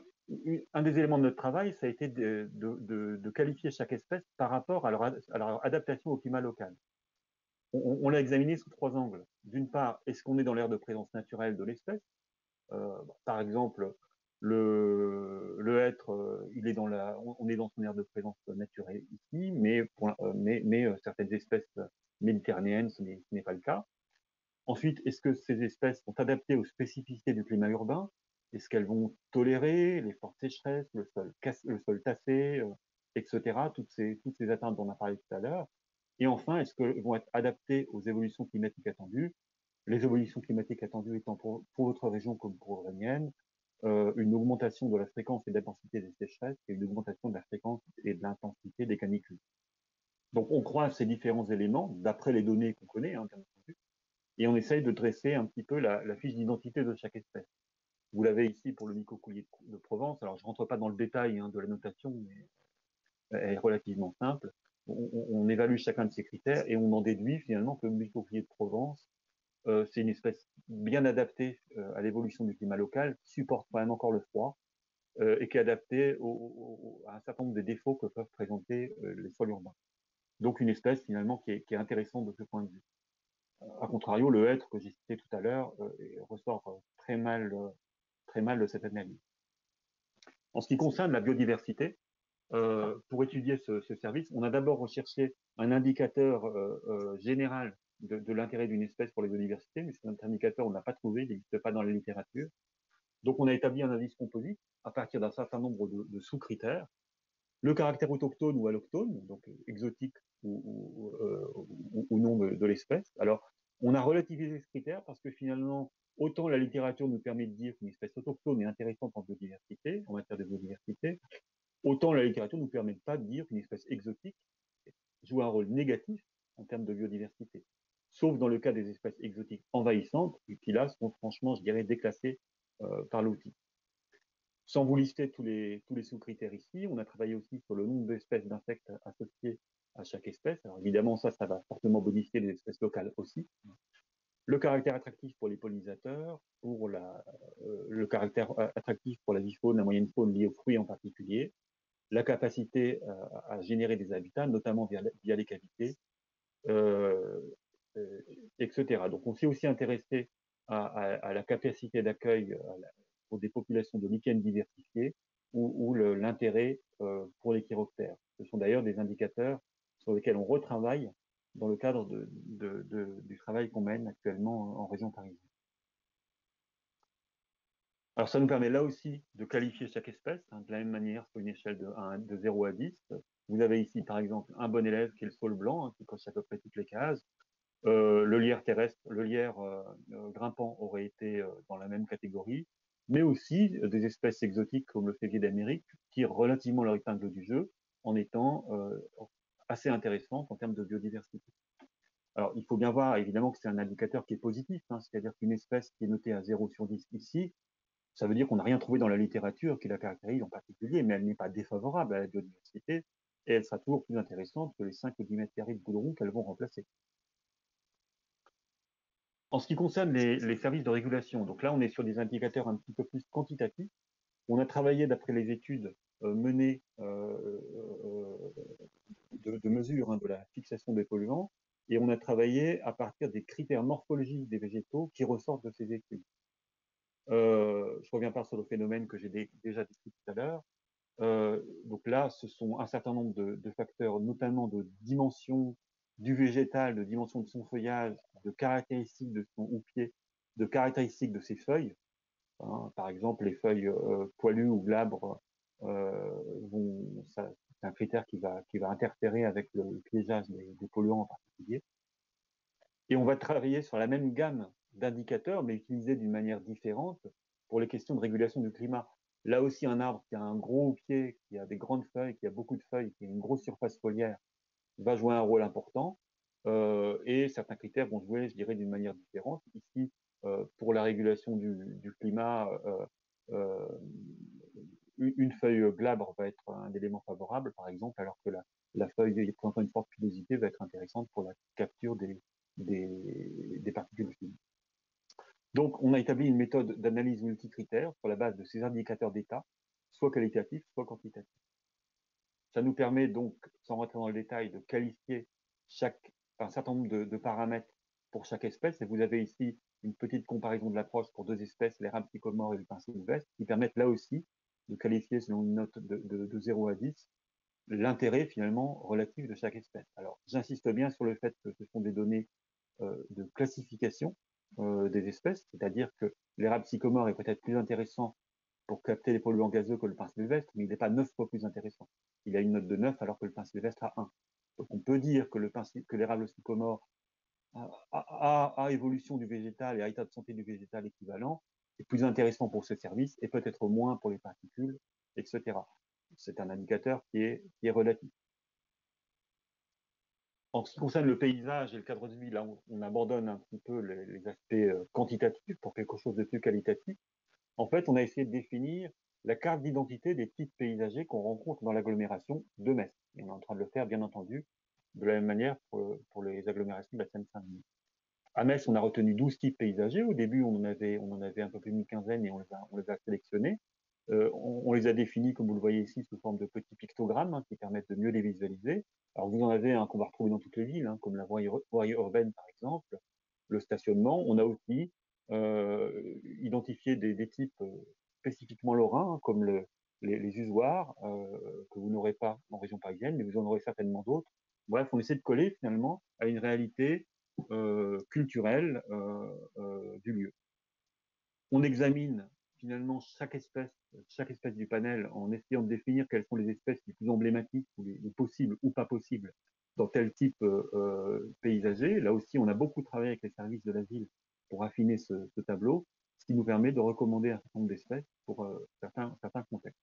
un des éléments de notre travail, ça a été de qualifier chaque espèce par rapport à leur adaptation au climat local. On l'a examiné sous trois angles. D'une part, est-ce qu'on est dans l'aire de présence naturelle de l'espèce? Par exemple, le hêtre, on est dans son aire de présence naturelle ici, mais certaines espèces méditerranéennes, ce n'est pas le cas. Ensuite, est-ce que ces espèces sont adaptées aux spécificités du climat urbain? Est-ce qu'elles vont tolérer les fortes sécheresses, le sol tassé, etc., toutes ces atteintes dont on a parlé tout à l'heure? Et enfin, est-ce qu'elles vont être adaptées aux évolutions climatiques attendues? Les évolutions climatiques attendues étant pour votre région comme pour la mienne, une augmentation de la fréquence et de l'intensité des sécheresses et une augmentation de la fréquence et de l'intensité des canicules. Donc on croise ces différents éléments d'après les données qu'on connaît, hein, bien entendu, et on essaye de dresser un petit peu la fiche d'identité de chaque espèce. Vous l'avez ici pour le micocoulier de Provence. Alors je rentre pas dans le détail de la notation, mais elle est relativement simple. On évalue chacun de ces critères et on en déduit finalement que le micocoulier de Provence, c'est une espèce bien adaptée à l'évolution du climat local, qui supporte quand même encore le froid et qui est adaptée à un certain nombre de défauts que peuvent présenter les sols urbains. Donc une espèce finalement qui est intéressante de ce point de vue. A contrario, le hêtre que j'ai cité tout à l'heure ressort très mal de cette analyse. En ce qui concerne la biodiversité, pour étudier ce service, on a d'abord recherché un indicateur général de l'intérêt d'une espèce pour la biodiversité, mais cet indicateur, on n'a pas trouvé, il n'existe pas dans la littérature. Donc, on a établi un indice composite à partir d'un certain nombre de sous-critères. Le caractère autochtone ou alloctone, donc exotique ou non de l'espèce. Alors, on a relativisé ce critère parce que finalement, autant la littérature nous permet de dire qu'une espèce autochtone est intéressante en biodiversité, en matière de biodiversité, autant la littérature ne nous permet pas de dire qu'une espèce exotique joue un rôle négatif en termes de biodiversité. Sauf dans le cas des espèces exotiques envahissantes, qui là sont franchement, je dirais, déclassées par l'outil. Sans vous lister tous les sous-critères ici, on a travaillé aussi sur le nombre d'espèces d'insectes associées à chaque espèce. Alors évidemment, ça va fortement modifier les espèces locales aussi. Le caractère attractif pour les pollinisateurs, le caractère attractif pour la vie faune, la moyenne faune liée aux fruits en particulier, la capacité à générer des habitats, notamment via les cavités, etc. Donc on s'est aussi intéressé à la capacité d'accueil pour des populations de lichens diversifiées ou l'intérêt pour les chiroptères. Ce sont d'ailleurs des indicateurs sur lesquels on retravaille dans le cadre du travail qu'on mène actuellement en région parisienne. Alors ça nous permet là aussi de qualifier chaque espèce, de la même manière sur une échelle de 0 à 10. Vous avez ici par exemple un bon élève qui est le saule blanc, qui coche à peu près toutes les cases. Le lierre terrestre, le lierre grimpant aurait été dans la même catégorie, mais aussi des espèces exotiques comme le févier d'Amérique tirent relativement leur épingle du jeu en étant assez intéressantes en termes de biodiversité. Alors, il faut bien voir évidemment que c'est un indicateur qui est positif, c'est-à-dire qu'une espèce qui est notée à 0 sur 10 ici, ça veut dire qu'on n'a rien trouvé dans la littérature qui la caractérise en particulier, mais elle n'est pas défavorable à la biodiversité et elle sera toujours plus intéressante que les 5 ou 10 mètres carrés de goudron qu'elles vont remplacer. En ce qui concerne les services de régulation, donc là, on est sur des indicateurs un petit peu plus quantitatifs. On a travaillé d'après les études menées de mesure de la fixation des polluants, et on a travaillé à partir des critères morphologiques des végétaux qui ressortent de ces études. Je reviens pas sur le phénomène que j'ai déjà décrit tout à l'heure. Donc là, ce sont un certain nombre de facteurs, notamment de dimension du végétal, de dimension de son feuillage, de caractéristiques de son houppier, de caractéristiques de ses feuilles. Hein. Par exemple, les feuilles poilues ou glabres c'est un critère qui va interférer avec le piégeage des polluants en particulier. Et on va travailler sur la même gamme d'indicateurs, mais utilisés d'une manière différente pour les questions de régulation du climat. Là aussi, un arbre qui a un gros pied, qui a des grandes feuilles, qui a beaucoup de feuilles, qui a une grosse surface foliaire, va jouer un rôle important. Et certains critères vont jouer, je dirais, d'une manière différente. Ici, pour la régulation du climat, une feuille glabre va être un élément favorable, par exemple, alors que la feuille présentant une forte pilosité va être intéressante pour la capture des particules fines. Donc, on a établi une méthode d'analyse multicritère sur la base de ces indicateurs d'état, soit qualitatifs, soit quantitatifs. Ça nous permet donc, sans rentrer dans le détail, de qualifier un certain nombre de paramètres pour chaque espèce. Et vous avez ici une petite comparaison de l'approche pour deux espèces, l'érable sycomore et le pin sylvestre, qui permettent là aussi de qualifier selon une note de 0 à 10 l'intérêt finalement relatif de chaque espèce. Alors, j'insiste bien sur le fait que ce sont des données de classification des espèces, c'est-à-dire que l'érable sycomore est peut-être plus intéressant pour capter les polluants gazeux que le pin sylvestre, mais il n'est pas 9 fois plus intéressant. Il a une note de 9 alors que le pin sylvestre a 1. Donc on peut dire que l'érable sycomore à évolution du végétal et à état de santé du végétal équivalent est plus intéressant pour ce service et peut-être moins pour les particules, etc. C'est un indicateur qui est relatif. En ce qui concerne le paysage et le cadre de vie, là, on abandonne un petit peu les aspects quantitatifs pour quelque chose de plus qualitatif. En fait, on a essayé de définir la carte d'identité des types paysagers qu'on rencontre dans l'agglomération de Metz. Et on est en train de le faire, bien entendu, de la même manière pour les agglomérations de la Seine-Saint-Denis. À Metz, on a retenu 12 types paysagers. Au début, on en avait un peu plus d'une quinzaine et on les a sélectionnés. On les a définis, comme vous le voyez ici, sous forme de petits pictogrammes qui permettent de mieux les visualiser. Alors, vous en avez qu'on va retrouver dans toutes les villes, comme la voirie urbaine, par exemple, le stationnement. On a aussi identifié des types spécifiquement lorrains, comme les usoirs, que vous n'aurez pas en région parisienne, mais vous en aurez certainement d'autres. Bref, on essaie de coller finalement à une réalité culturelle du lieu. On examine finalement chaque espèce du panel en essayant de définir quelles sont les espèces les plus emblématiques ou les possibles ou pas possibles dans tel type paysager. Là aussi, on a beaucoup travaillé avec les services de la ville pour affiner ce tableau, ce qui nous permet de recommander un certain nombre d'espèces pour certains contextes.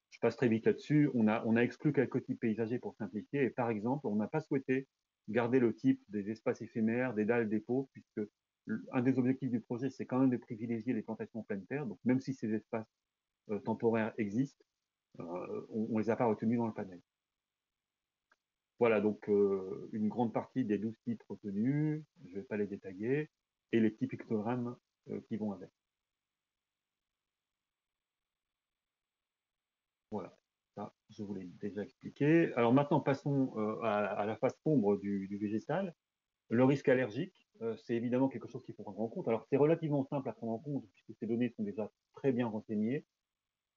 Je passe très vite là-dessus. On a exclu quelques types paysagers pour simplifier. Et par exemple, on n'a pas souhaité garder le type des espaces éphémères, des dalles dépôts, puisque un des objectifs du projet, c'est quand même de privilégier les plantations en pleine terre. Donc, même si ces espaces temporaires existent, on les a pas retenus dans le panel. Voilà, donc une grande partie des 12 types retenus, je ne vais pas les détailler, et les petits pictogrammes qui vont avec. Voilà, ça, je vous l'ai déjà expliqué. Alors maintenant, passons à la face sombre du végétal. Le risque allergique, c'est évidemment quelque chose qu'il faut prendre en compte. Alors, c'est relativement simple à prendre en compte puisque ces données sont déjà très bien renseignées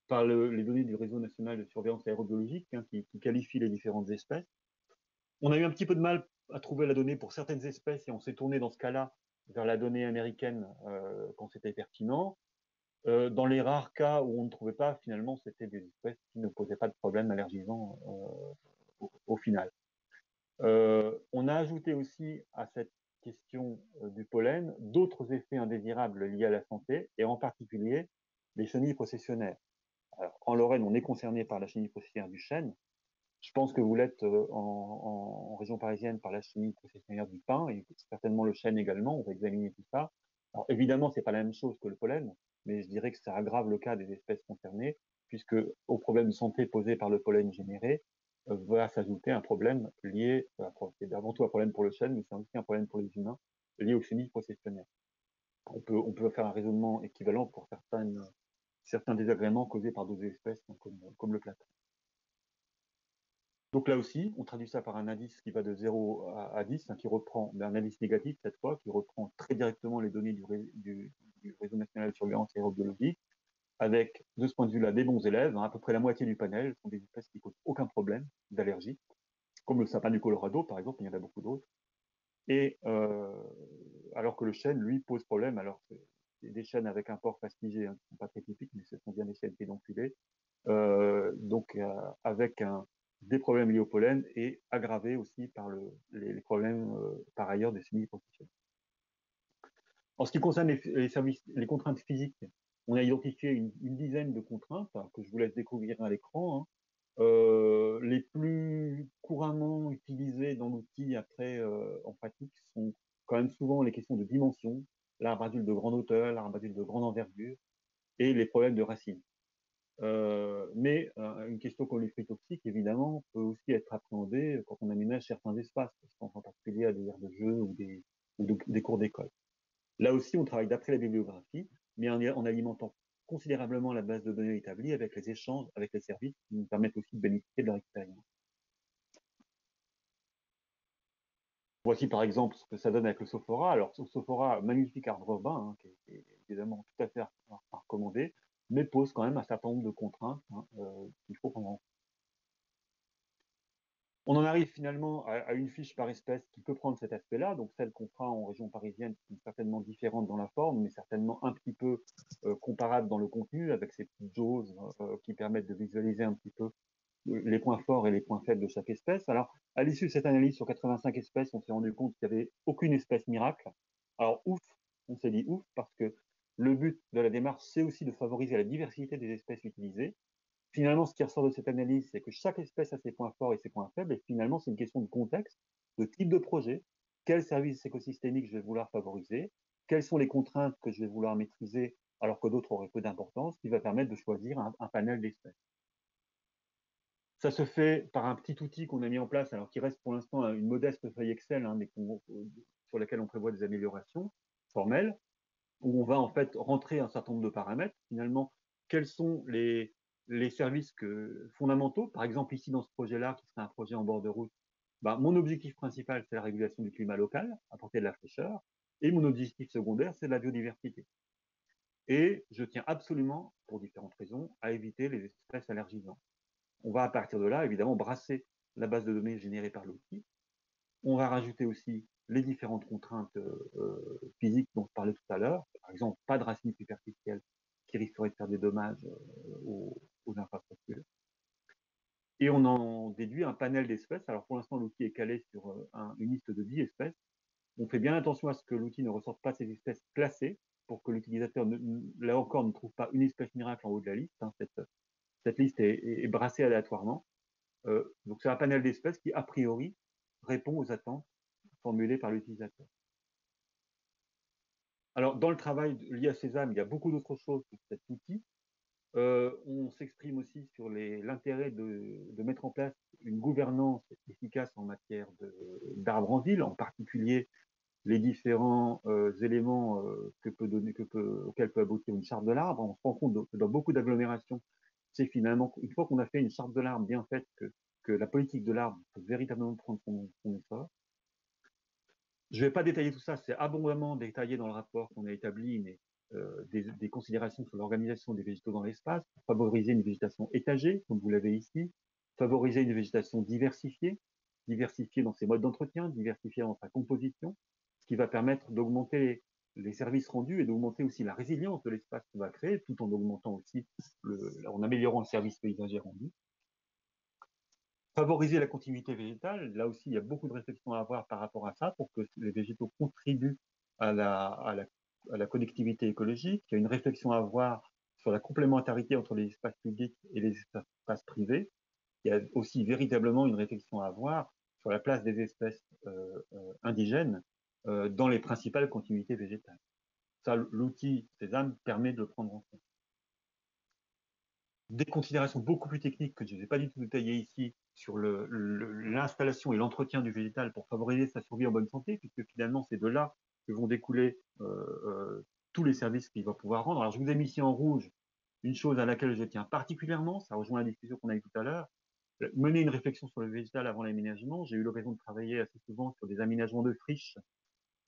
par les données du réseau national de surveillance aérobiologique qui qualifie les différentes espèces. On a eu un petit peu de mal à trouver la donnée pour certaines espèces et on s'est tourné dans ce cas-là vers la donnée américaine quand c'était pertinent. Dans les rares cas où on ne trouvait pas, finalement, c'était des espèces qui ne posaient pas de problème allergisant au final. On a ajouté aussi à cette question du pollen d'autres effets indésirables liés à la santé, et en particulier les chenilles processionnaires. Alors, en Lorraine, on est concerné par la chenille processionnaire du chêne. Je pense que vous l'êtes en région parisienne par la chenille processionnaire du pin, et certainement le chêne également. On va examiner tout ça. Alors, évidemment, c'est pas la même chose que le pollen, mais je dirais que ça aggrave le cas des espèces concernées, puisque au problème de santé posé par le pollen généré, va s'ajouter un problème lié, c'est avant tout un problème pour le chêne, mais c'est aussi un problème pour les humains, liées aux semis processionnels. On peut faire un raisonnement équivalent pour certains désagréments causés par d'autres espèces, comme le plâtre. Donc là aussi, on traduit ça par un indice qui va de 0 à 10, qui reprend un indice négatif cette fois, qui reprend très directement les données du Réseau national de surveillance aérobiologique, avec, de ce point de vue-là, des bons élèves. À peu près la moitié du panel sont des espèces qui ne posent aucun problème d'allergie, comme le sapin du Colorado, par exemple, il y en a beaucoup d'autres. Et alors que le chêne, lui, pose problème. Alors, c'est des chênes avec un port fastigé, qui ne sont pas très typiques, mais ce sont bien des chênes pédonculés. Avec des problèmes liés au pollen et aggravés aussi par les problèmes par ailleurs des semis professionnels. En ce qui concerne les contraintes physiques, on a identifié une dizaine de contraintes que je vous laisse découvrir à l'écran. Les plus couramment utilisées dans l'outil après en pratique sont quand même souvent les questions de dimension, l'arbre adulte de grande hauteur, l'arbre adulte de grande envergure et les problèmes de racines. Mais une question comme les fruits toxiques, évidemment, peut aussi être appréhendée quand on aménage certains espaces, je pense en particulier à des aires de jeu ou des cours d'école. Là aussi, on travaille d'après la bibliographie, mais en alimentant considérablement la base de données établie avec les échanges avec les services qui nous permettent aussi de bénéficier de leur expérience. Voici par exemple ce que ça donne avec le Sophora. Alors, le Sophora, magnifique arbre urbain, qui est évidemment tout à fait à recommander, mais pose quand même un certain nombre de contraintes qu'il faut prendre en compte. On en arrive finalement à une fiche par espèce qui peut prendre cet aspect-là. Donc celle qu'on fera en région parisienne, qui est certainement différente dans la forme, mais certainement un petit peu comparable dans le contenu, avec ces petites jauges qui permettent de visualiser un petit peu les points forts et les points faibles de chaque espèce. Alors, à l'issue de cette analyse sur 85 espèces, on s'est rendu compte qu'il n'y avait aucune espèce miracle. Alors, ouf, on s'est dit ouf, parce que le but de la démarche, c'est aussi de favoriser la diversité des espèces utilisées. Finalement, ce qui ressort de cette analyse, c'est que chaque espèce a ses points forts et ses points faibles, et finalement, c'est une question de contexte, de type de projet, quel service écosystémique je vais vouloir favoriser, quelles sont les contraintes que je vais vouloir maîtriser alors que d'autres auraient peu d'importance, qui va permettre de choisir un panel d'espèces. Ça se fait par un petit outil qu'on a mis en place, alors qui reste pour l'instant une modeste feuille Excel, mais sur laquelle on prévoit des améliorations formelles, où on va en fait rentrer un certain nombre de paramètres. Finalement, quels sont les services fondamentaux? Par exemple, ici dans ce projet-là, qui serait un projet en bord de route, mon objectif principal, c'est la régulation du climat local, apporter de la fraîcheur, et mon objectif secondaire, c'est la biodiversité. Et je tiens absolument, pour différentes raisons, à éviter les espèces allergisantes. On va à partir de là, évidemment, brasser la base de données générée par l'outil. On va rajouter aussi les différentes contraintes physiques dont je parlais tout à l'heure. Par exemple, pas de racines superficielles qui risqueraient de faire des dommages aux infrastructures. Et on en déduit un panel d'espèces. Alors pour l'instant, l'outil est calé sur une liste de 10 espèces. On fait bien attention à ce que l'outil ne ressorte pas ces espèces classées pour que l'utilisateur, là encore, ne trouve pas une espèce miracle en haut de la liste. Cette liste est brassée aléatoirement. Donc c'est un panel d'espèces qui, a priori, répond aux attentes formulées par l'utilisateur. Alors, dans le travail lié à Sésame, il y a beaucoup d'autres choses que cet outil. On s'exprime aussi sur l'intérêt de mettre en place une gouvernance efficace en matière d'arbres en ville, en particulier les différents éléments auxquels peut aboutir une charte de l'arbre. On se rend compte que dans beaucoup d'agglomérations, c'est finalement, une fois qu'on a fait une charte de l'arbre bien faite, que la politique de l'arbre peut véritablement prendre son essor. Je ne vais pas détailler tout ça, c'est abondamment détaillé dans le rapport qu'on a établi, mais des considérations sur l'organisation des végétaux dans l'espace, pour favoriser une végétation étagée, comme vous l'avez ici, favoriser une végétation diversifiée dans ses modes d'entretien, diversifiée dans sa composition, ce qui va permettre d'augmenter les services rendus et d'augmenter aussi la résilience de l'espace qu'on va créer, tout en augmentant aussi, en améliorant le service paysager rendu. Favoriser la continuité végétale, là aussi il y a beaucoup de réflexions à avoir par rapport à ça pour que les végétaux contribuent à la connectivité écologique. Il y a une réflexion à avoir sur la complémentarité entre les espaces publics et les espaces privés. Il y a aussi véritablement une réflexion à avoir sur la place des espèces indigènes dans les principales continuités végétales. Ça, l'outil Sésame permet de le prendre en compte. Des considérations beaucoup plus techniques que je ne vais pas du tout détailler ici sur l'installation et l'entretien du végétal pour favoriser sa survie en bonne santé, puisque finalement c'est de là que vont découler tous les services qu'il va pouvoir rendre. Alors, je vous ai mis ici en rouge une chose à laquelle je tiens particulièrement, ça rejoint la discussion qu'on a eue tout à l'heure, mener une réflexion sur le végétal avant l'aménagement. J'ai eu l'occasion de travailler assez souvent sur des aménagements de friches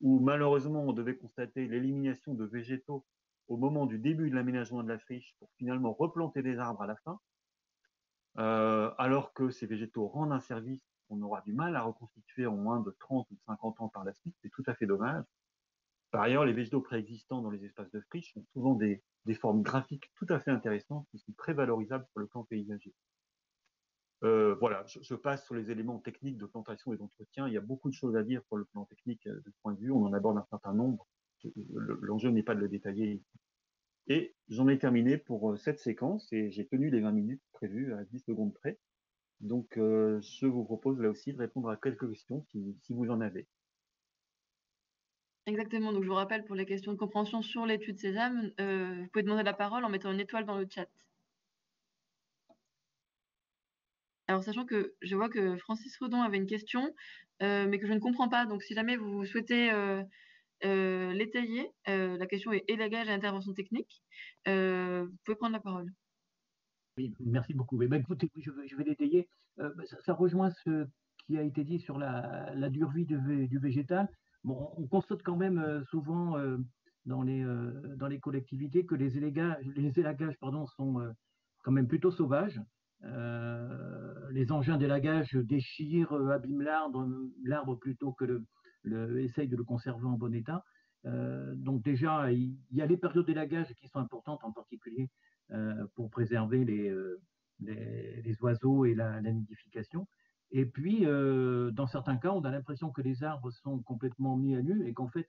où malheureusement on devait constater l'élimination de végétaux au moment du début de l'aménagement de la friche pour finalement replanter des arbres à la fin, alors que ces végétaux rendent un service qu'on aura du mal à reconstituer en moins de 30 ou 50 ans par la suite. C'est tout à fait dommage. Par ailleurs, les végétaux préexistants dans les espaces de friche ont souvent des formes graphiques tout à fait intéressantes qui sont très valorisables sur le plan paysager. Voilà, je passe sur les éléments techniques de plantation et d'entretien. Il y a beaucoup de choses à dire sur le plan technique de ce point de vue. On en aborde un certain nombre. L'enjeu n'est pas de le détailler ici. Et j'en ai terminé pour cette séquence et j'ai tenu les 20 minutes prévues à 10 secondes près. Donc, je vous propose là aussi de répondre à quelques questions si vous en avez. Exactement, donc je vous rappelle pour les questions de compréhension sur l'étude Sésame, vous pouvez demander la parole en mettant une étoile dans le chat. Alors sachant que je vois que Francis Redon avait une question, mais que je ne comprends pas, donc si jamais vous souhaitez l'étayer, la question est élagage et intervention technique, vous pouvez prendre la parole. Oui, merci beaucoup. Mais écoutez, oui, je vais l'étayer. Ça rejoint ce qui a été dit sur la durée du végétal. Bon, on constate quand même souvent dans les collectivités que les élagages pardon, sont quand même plutôt sauvages. Les engins d'élagage déchirent, abîment l'arbre plutôt que essayent de le conserver en bon état. Donc déjà, il y a les périodes d'élagage qui sont importantes, en particulier pour préserver les oiseaux et la nidification. Et puis, dans certains cas, on a l'impression que les arbres sont complètement mis à nu et qu'en fait,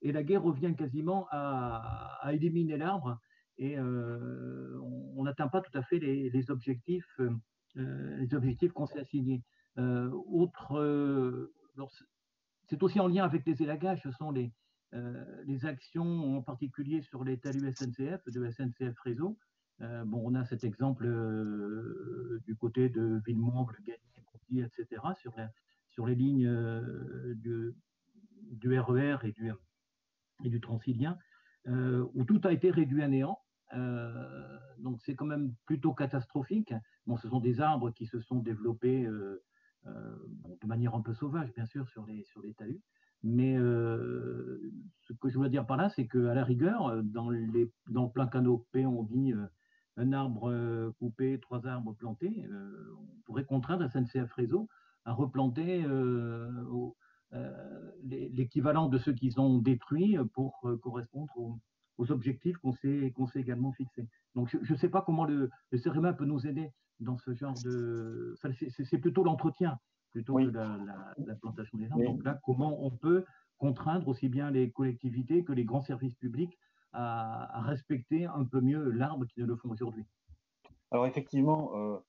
la guerre revient quasiment à éliminer l'arbre et on n'atteint pas tout à fait les objectifs qu'on s'est assignés. C'est aussi en lien avec les élagages, ce sont les actions en particulier sur les talus SNCF, de SNCF Réseau. Bon, on a cet exemple du côté de Villemomble, Gagny, Conty, etc., sur les lignes du RER et du Transilien, où tout a été réduit à néant. Donc c'est quand même plutôt catastrophique. Bon, ce sont des arbres qui se sont développés de manière un peu sauvage, bien sûr, sur les talus. Mais ce que je voulais dire par là, c'est qu'à la rigueur, dans le plein canopé, on dit un arbre coupé, 3 arbres plantés. On pourrait contraindre SNCF Réseau à replanter l'équivalent de ceux qu'ils ont détruits pour correspondre aux objectifs qu'on s'est également fixés. Donc je ne sais pas comment le CEREMA peut nous aider dans ce genre de... C'est plutôt l'entretien plutôt que la plantation des arbres. Donc là, comment on peut contraindre aussi bien les collectivités que les grands services publics à respecter un peu mieux l'arbre qu'ils ne le font aujourd'hui? Alors effectivement,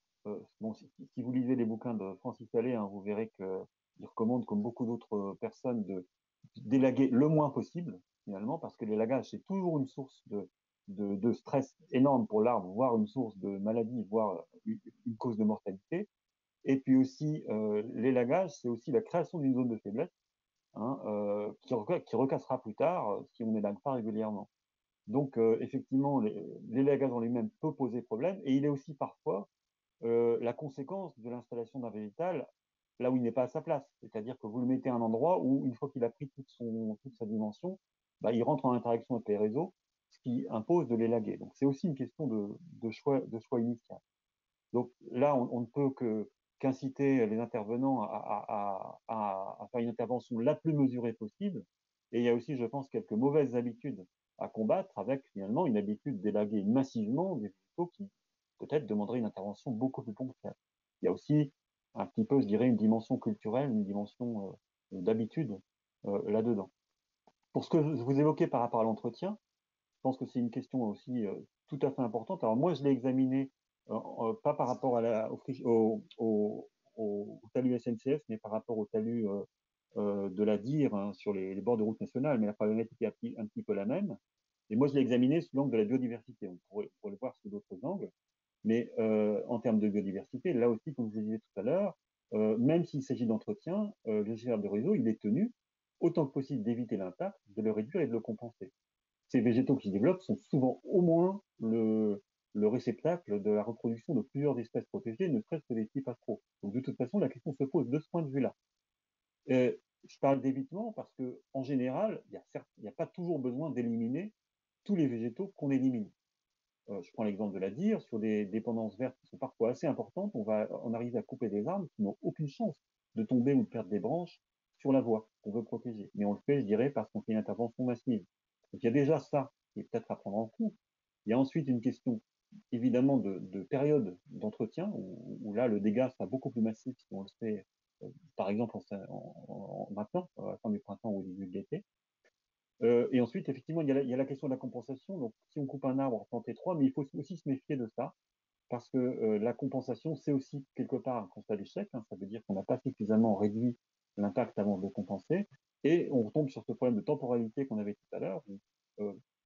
bon, si vous lisez les bouquins de Francis Allais, hein, vous verrez qu'il recommande, comme beaucoup d'autres personnes, d'élaguer le moins possible, finalement, parce que l'élagage, c'est toujours une source de stress énorme pour l'arbre, voire une source de maladie, voire une cause de mortalité. Et puis aussi, l'élagage, c'est aussi la création d'une zone de faiblesse, hein, qui recassera plus tard si on n'élague pas régulièrement. Donc, effectivement, l'élagage en lui-même peut poser problème, et il est aussi parfois la conséquence de l'installation d'un végétal là où il n'est pas à sa place. C'est-à-dire que vous le mettez à un endroit où, une fois qu'il a pris toute sa dimension, bah, il rentre en interaction avec les réseaux, ce qui impose de l'élaguer. Donc, c'est aussi une question de choix initial. Donc là, on ne peut qu'inciter les intervenants à faire une intervention la plus mesurée possible. Et il y a aussi, je pense, quelques mauvaises habitudes à combattre avec finalement une habitude d'élaguer massivement des végétaux qui peut-être demanderaient une intervention beaucoup plus ponctuelle. Il y a aussi un petit peu, je dirais, une dimension culturelle, une dimension d'habitude là-dedans. Pour ce que vous évoquez par rapport à l'entretien, je pense que c'est une question aussi tout à fait importante. Alors moi, je l'ai examiné pas par rapport au talus SNCF, mais par rapport au talus de la DIR, hein, sur les bords de route nationale, mais la problématique est un petit peu la même. Et moi, je l'ai examiné sous l'angle de la biodiversité. On pourrait le voir sous d'autres angles. Mais en termes de biodiversité, là aussi, comme je le disais tout à l'heure, même s'il s'agit d'entretien, le gestionnaire de réseau, il est tenu autant que possible d'éviter l'impact, de le réduire et de le compenser. Ces végétaux qui se développent sont souvent au moins le réceptacle de la reproduction de plusieurs espèces protégées, ne serait-ce que des petits passereaux. Donc de toute façon, la question se pose de ce point de vue-là. Je parle d'évitement parce que, en général, il n'y a pas toujours besoin d'éliminer tous les végétaux qu'on élimine. Je prends l'exemple de la dire, sur des dépendances vertes qui sont parfois assez importantes, on arrive à couper des arbres qui n'ont aucune chance de tomber ou de perdre des branches sur la voie qu'on veut protéger. Mais on le fait, je dirais, parce qu'on fait une intervention massive. Donc il y a déjà ça qui est peut-être à prendre en compte. Il y a ensuite une question évidemment de période d'entretien, où là le dégât sera beaucoup plus massif si on le fait par exemple maintenant, à la fin du printemps ou au début de l'été. Et ensuite, effectivement, il y a la question de la compensation. Donc, si on coupe un arbre, planter trois, mais il faut aussi se méfier de ça, parce que la compensation, c'est aussi quelque part un constat d'échec. Hein. Ça veut dire qu'on n'a pas suffisamment réduit l'impact avant de le compenser. Et on retombe sur ce problème de temporalité qu'on avait tout à l'heure.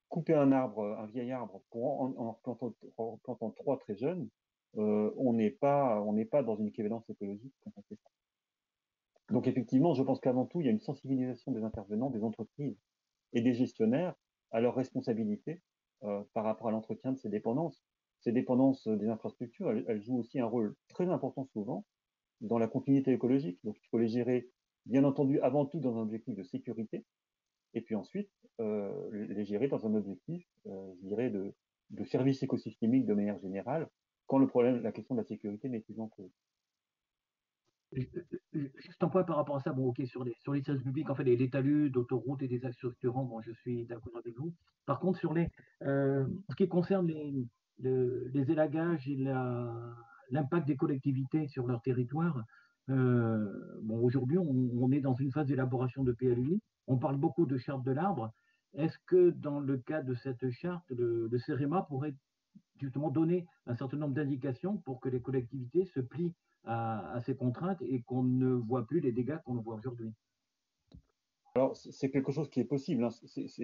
Couper un arbre, un vieil arbre, en replantant trois très jeunes, on n'est pas dans une équivalence écologique quand on fait ça. Donc effectivement, je pense qu'avant tout, il y a une sensibilisation des intervenants, des entreprises et des gestionnaires à leurs responsabilités par rapport à l'entretien de ces dépendances. Ces dépendances des infrastructures, elles jouent aussi un rôle très important souvent dans la continuité écologique. Donc il faut les gérer, bien entendu, avant tout dans un objectif de sécurité, et puis ensuite les gérer dans un objectif, je dirais, de service écosystémique de manière générale, quand la question de la sécurité n'est plus en cause. Juste un point par rapport à ça, bon, ok, sur les services publics, en fait, les talus d'autoroutes et des axes structurants, bon, je suis d'accord avec vous. Par contre, ce qui concerne les élagages et l'impact des collectivités sur leur territoire, bon, aujourd'hui, on est dans une phase d'élaboration de PLUI. On parle beaucoup de charte de l'arbre. Est-ce que dans le cadre de cette charte, le CEREMA pourrait justement donner un certain nombre d'indications pour que les collectivités se plient à ces contraintes et qu'on ne voit plus les dégâts qu'on voit aujourd'hui? Alors, c'est quelque chose qui est possible. Hein.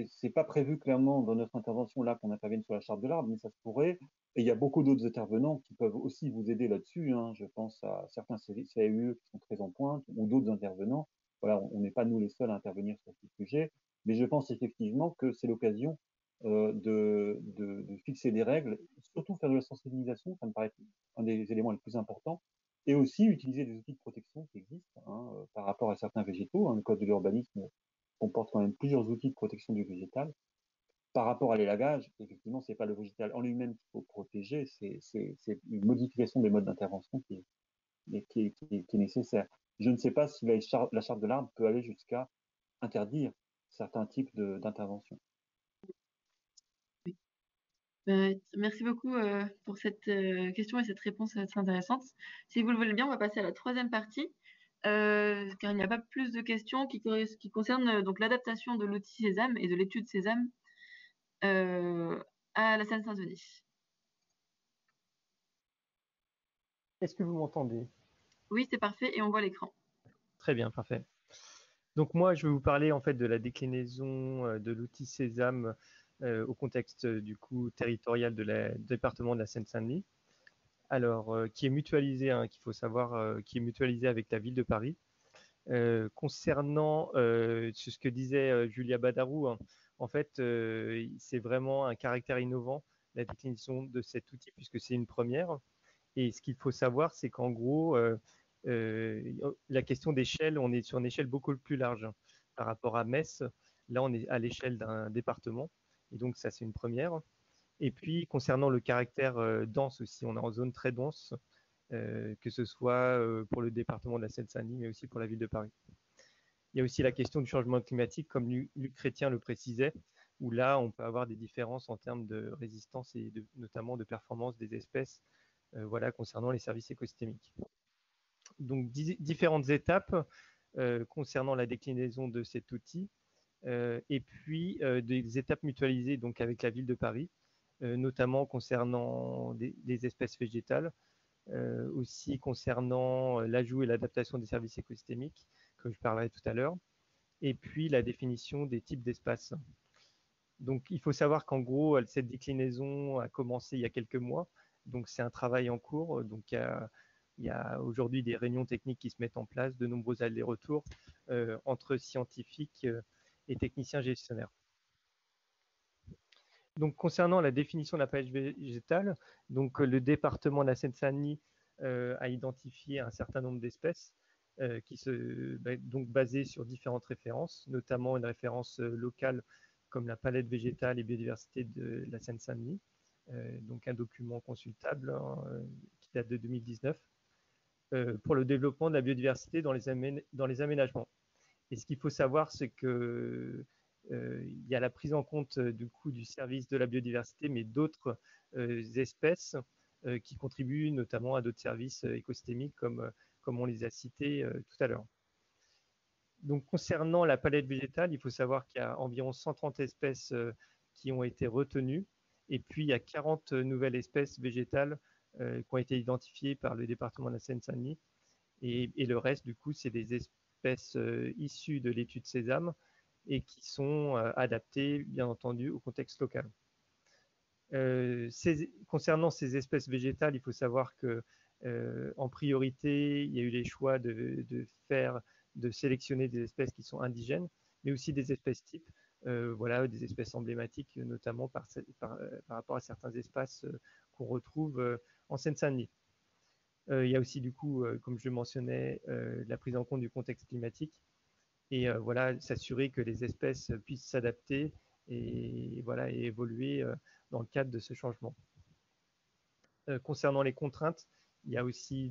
C'est pas prévu clairement dans notre intervention là qu'on intervienne sur la charte de l'arbre, mais ça se pourrait. Et il y a beaucoup d'autres intervenants qui peuvent aussi vous aider là-dessus. Hein. Je pense à certains CAUE qui sont très en pointe ou d'autres intervenants. Voilà, on n'est pas nous les seuls à intervenir sur ce sujet, mais je pense effectivement que c'est l'occasion de fixer des règles, surtout faire de la sensibilisation, ça me paraît un des éléments les plus importants, et aussi utiliser des outils de protection qui existent hein, par rapport à certains végétaux. Hein. Le code de l'urbanisme comporte quand même plusieurs outils de protection du végétal. Par rapport à l'élagage, effectivement, c'est pas le végétal en lui-même qu'il faut protéger, c'est une modification des modes d'intervention qui est nécessaire. Je ne sais pas si la charte de l'arbre peut aller jusqu'à interdire certains types d'interventions. Merci beaucoup pour cette question et cette réponse très intéressante. Si vous le voulez bien, on va passer à la troisième partie, car il n'y a pas plus de questions qui concernent donc l'adaptation de l'outil Sésame et de l'étude Sésame à la Seine-Saint-Denis. Est-ce que vous m'entendez? Oui, c'est parfait et on voit l'écran. Très bien, parfait. Donc moi, je vais vous parler en fait de la déclinaison de l'outil Sésame au contexte du coup territorial du département de la Seine-Saint-Denis. Alors, qui est mutualisé, hein, qu'il faut savoir, qui est mutualisé avec la ville de Paris. Concernant ce que disait Julia Badarou, hein, en fait, c'est vraiment un caractère innovant, la déclinaison de cet outil, puisque c'est une première. Et ce qu'il faut savoir, c'est qu'en gros, la question d'échelle, on est sur une échelle beaucoup plus large hein, par rapport à Metz. Là, on est à l'échelle d'un département. Et donc, ça, c'est une première. Et puis, concernant le caractère dense aussi, on est en zone très dense, que ce soit pour le département de la Seine-Saint-Denis, mais aussi pour la ville de Paris. Il y a aussi la question du changement climatique, comme Luc Chrétien le précisait, où là, on peut avoir des différences en termes de résistance et notamment de performance des espèces voilà, concernant les services écosystémiques. Donc, différentes étapes concernant la déclinaison de cet outil, et puis des étapes mutualisées donc, avec la ville de Paris, notamment concernant les espèces végétales, aussi concernant l'ajout et l'adaptation des services écosystémiques, comme je parlerai tout à l'heure, et puis la définition des types d'espaces. Donc, il faut savoir qu'en gros, cette déclinaison a commencé il y a quelques mois, donc c'est un travail en cours. Donc, Il y a aujourd'hui des réunions techniques qui se mettent en place, de nombreux allers-retours entre scientifiques et techniciens gestionnaires. Donc, concernant la définition de la palette végétale, donc, le département de la Seine-Saint-Denis a identifié un certain nombre d'espèces qui se donc basées sur différentes références, notamment une référence locale comme la palette végétale et biodiversité de la Seine-Saint-Denis, donc un document consultable qui date de 2019 pour le développement de la biodiversité dans les aménagements. Et ce qu'il faut savoir, c'est que il y a la prise en compte du coût du service de la biodiversité, mais d'autres espèces qui contribuent notamment à d'autres services écosystémiques comme on les a cités tout à l'heure. Donc, concernant la palette végétale, il faut savoir qu'il y a environ 130 espèces qui ont été retenues, et puis il y a 40 nouvelles espèces végétales qui ont été identifiées par le département de la Seine-Saint-Denis, et le reste, du coup, c'est des espèces issues de l'étude Sésame et qui sont adaptées, bien entendu, au contexte local. Concernant ces espèces végétales, il faut savoir que en priorité, il y a eu les choix de sélectionner des espèces qui sont indigènes, mais aussi des espèces types, voilà, des espèces emblématiques, notamment par rapport à certains espaces qu'on retrouve en Seine-Saint-Denis. Il y a aussi, du coup, comme je le mentionnais, la prise en compte du contexte climatique et voilà, s'assurer que les espèces puissent s'adapter et, voilà, et évoluer dans le cadre de ce changement. Concernant les contraintes, il y a aussi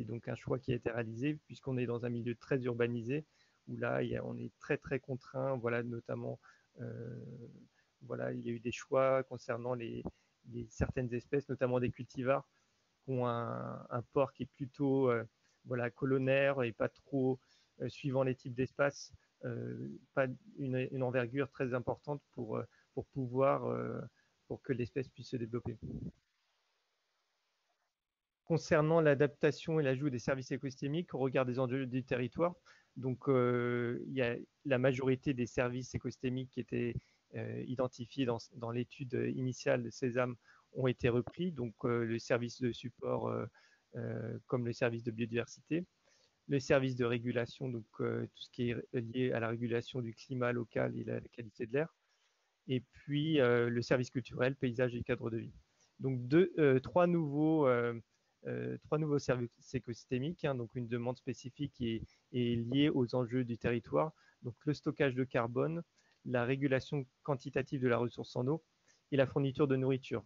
donc un choix qui a été réalisé puisqu'on est dans un milieu très urbanisé où là, on est très très contraint, voilà, notamment, voilà, il y a eu des choix concernant certaines espèces, notamment des cultivars, qui ont un port qui est plutôt voilà, colonnaire et pas trop, suivant les types d'espaces, pas une envergure très importante pour que l'espèce puisse se développer. Concernant l'adaptation et l'ajout des services écosystémiques au regard des enjeux du territoire, donc il y a la majorité des services écosystémiques qui étaient identifiés dans l'étude initiale de Sésame ont été repris, donc le service de support comme le service de biodiversité, le service de régulation, donc tout ce qui est lié à la régulation du climat local et la qualité de l'air, et puis le service culturel, paysage et cadre de vie. Donc trois nouveaux services écosystémiques, hein, donc une demande spécifique est liée aux enjeux du territoire, donc le stockage de carbone, la régulation quantitative de la ressource en eau et la fourniture de nourriture.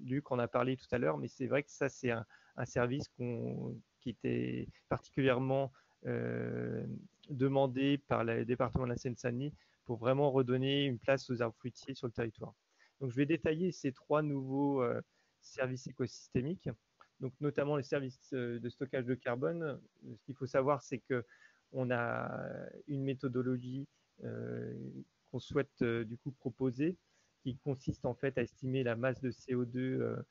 Luc en a parlé tout à l'heure, mais c'est vrai que ça, c'est un service qui était particulièrement demandé par le département de la Seine-Saint-Denis pour vraiment redonner une place aux arbres fruitiers sur le territoire. Donc, je vais détailler ces trois nouveaux services écosystémiques, donc notamment les services de stockage de carbone. Ce qu'il faut savoir, c'est qu'on a une méthodologie qu'on souhaite du coup proposer, qui consiste en fait à estimer la masse de CO2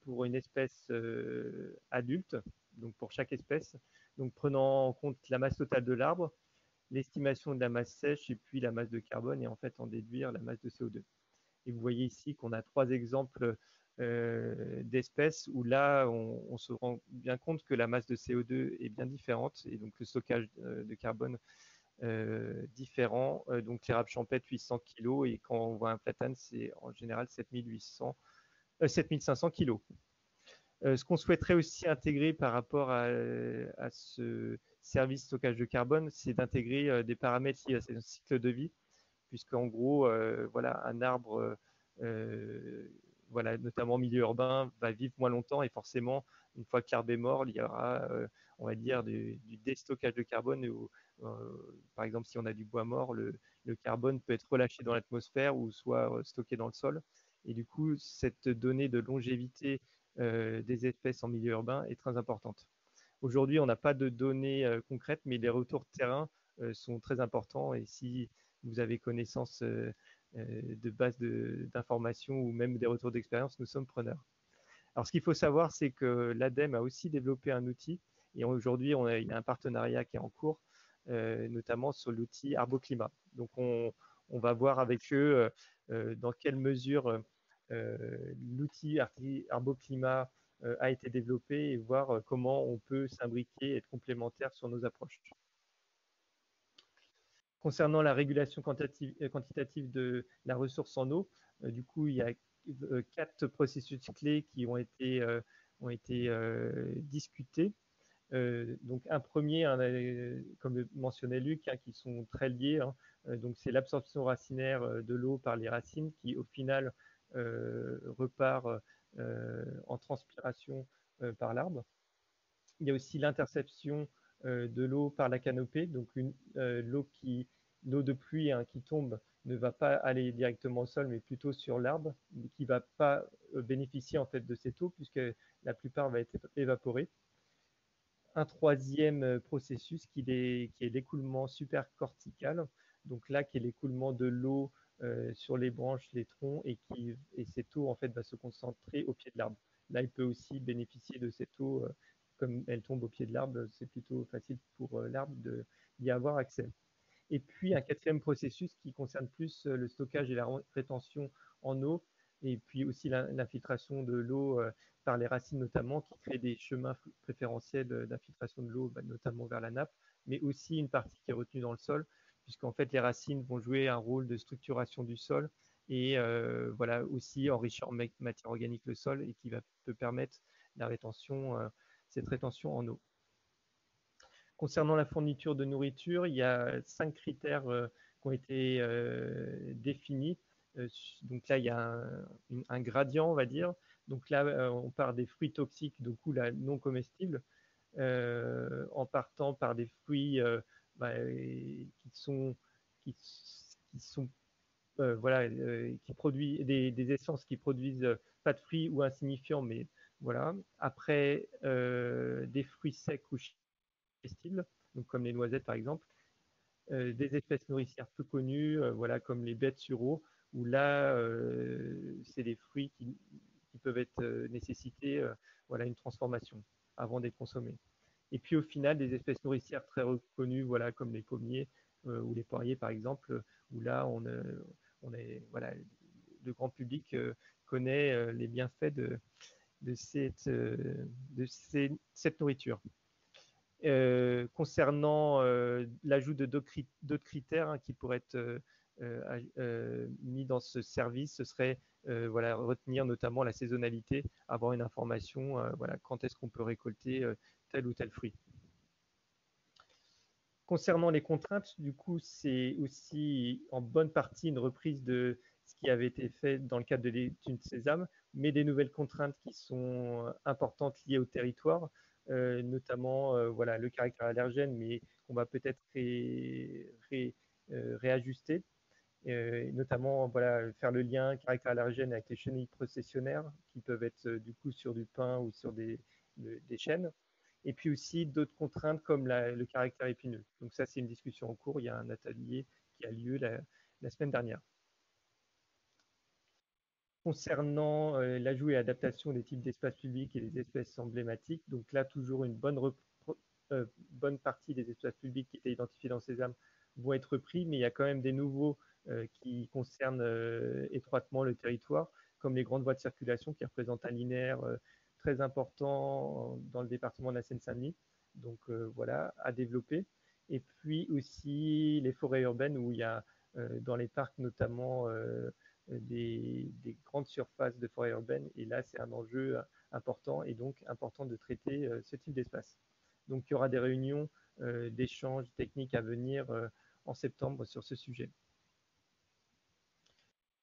pour une espèce adulte, donc pour chaque espèce, donc prenant en compte la masse totale de l'arbre, l'estimation de la masse sèche et puis la masse de carbone et en fait en déduire la masse de CO2. Et vous voyez ici qu'on a trois exemples d'espèces où là on se rend bien compte que la masse de CO2 est bien différente et donc le stockage de carbone différent. Donc l'érable champêtre 800 kg et quand on voit un platane c'est en général 7500 kg. Ce qu'on souhaiterait aussi intégrer par rapport à ce service stockage de carbone, c'est d'intégrer des paramètres liés à son cycle de vie, puisqu'en gros, voilà, un arbre, voilà, notamment en milieu urbain, va vivre moins longtemps et forcément, une fois que l'arbre est mort, il y aura, on va dire, du déstockage de carbone. Où, par exemple, si on a du bois mort, le carbone peut être relâché dans l'atmosphère ou soit stocké dans le sol. Et du coup, cette donnée de longévité des espèces en milieu urbain est très importante. Aujourd'hui, on n'a pas de données concrètes, mais les retours de terrain sont très importants. Et si vous avez connaissance de bases d'informations ou même des retours d'expérience, nous sommes preneurs. Alors, ce qu'il faut savoir, c'est que l'ADEME a aussi développé un outil. Et aujourd'hui, il y a un partenariat qui est en cours, notamment sur l'outil Arboclimat. Donc, on va voir avec eux dans quelle mesure l'outil Arboclimat a été développé et voir comment on peut s'imbriquer et être complémentaire sur nos approches. Concernant la régulation quantitative de la ressource en eau, du coup, il y a 4 processus clés qui ont été discutés. Donc un premier, comme le mentionnait Luc, qui sont très liés. Donc c'est l'absorption racinaire de l'eau par les racines qui au final repart en transpiration par l'arbre. Il y a aussi l'interception de l'eau par la canopée. Donc l'eau de pluie qui tombe ne va pas aller directement au sol, mais plutôt sur l'arbre, qui ne va pas bénéficier en fait de cette eau puisque la plupart va être évaporée. Un troisième processus qui est l'écoulement supercortical, donc là qui est l'écoulement de l'eau sur les branches, les troncs, et cette eau en fait va se concentrer au pied de l'arbre. Là, il peut aussi bénéficier de cette eau, comme elle tombe au pied de l'arbre, c'est plutôt facile pour l'arbre d'y avoir accès. Et puis un quatrième processus qui concerne plus le stockage et la rétention en eau, et puis aussi l'infiltration de l'eau par les racines notamment, qui crée des chemins préférentiels d'infiltration de l'eau, notamment vers la nappe, mais aussi une partie qui est retenue dans le sol, puisqu'en fait les racines vont jouer un rôle de structuration du sol et voilà, aussi enrichir en matière organique le sol et qui peut permettre cette rétention en eau. Concernant la fourniture de nourriture, il y a 5 critères qui ont été définis. Donc là, il y a un gradient, on va dire. Donc là, on part des fruits toxiques, du coup, là, non comestibles, en partant par des fruits qui produisent des essences qui produisent pas de fruits ou insignifiants, mais voilà. Après, des fruits secs ou donc comme les noisettes par exemple, des espèces nourricières peu connues, voilà, comme les bêtes sureaux, où là, c'est des fruits qui peuvent être nécessiter voilà, une transformation avant d'être consommés. Et puis au final, des espèces nourricières très reconnues, voilà, comme les pommiers ou les poiriers par exemple, où là, voilà, le grand public connaît les bienfaits de cette nourriture. Concernant l'ajout de d'autres critères qui pourraient être mis dans ce service, ce serait voilà, retenir notamment la saisonnalité, avoir une information, voilà, quand est-ce qu'on peut récolter tel ou tel fruit. Concernant les contraintes, du coup, c'est aussi en bonne partie une reprise de ce qui avait été fait dans le cadre de l'étude Sésame, mais des nouvelles contraintes qui sont importantes liées au territoire, notamment voilà, le caractère allergène, mais qu'on va peut-être réajuster, notamment voilà, faire le lien caractère allergène avec les chenilles processionnaires qui peuvent être du coup sur du pain ou sur des chênes. Et puis aussi d'autres contraintes comme le caractère épineux. Donc ça, c'est une discussion en cours. Il y a un atelier qui a lieu la semaine dernière. Concernant l'ajout et l'adaptation des types d'espaces publics et des espèces emblématiques, donc là, toujours une bonne partie des espaces publics qui étaient identifiés dans Sésame vont être repris, mais il y a quand même des nouveaux qui concernent étroitement le territoire, comme les grandes voies de circulation qui représentent un linéaire très important dans le département de la Seine-Saint-Denis, donc voilà, à développer. Et puis aussi les forêts urbaines où il y a dans les parcs notamment des grandes surfaces de forêts urbaines, et là c'est un enjeu important et donc important de traiter ce type d'espace. Donc il y aura des réunions d'échanges techniques à venir en septembre sur ce sujet.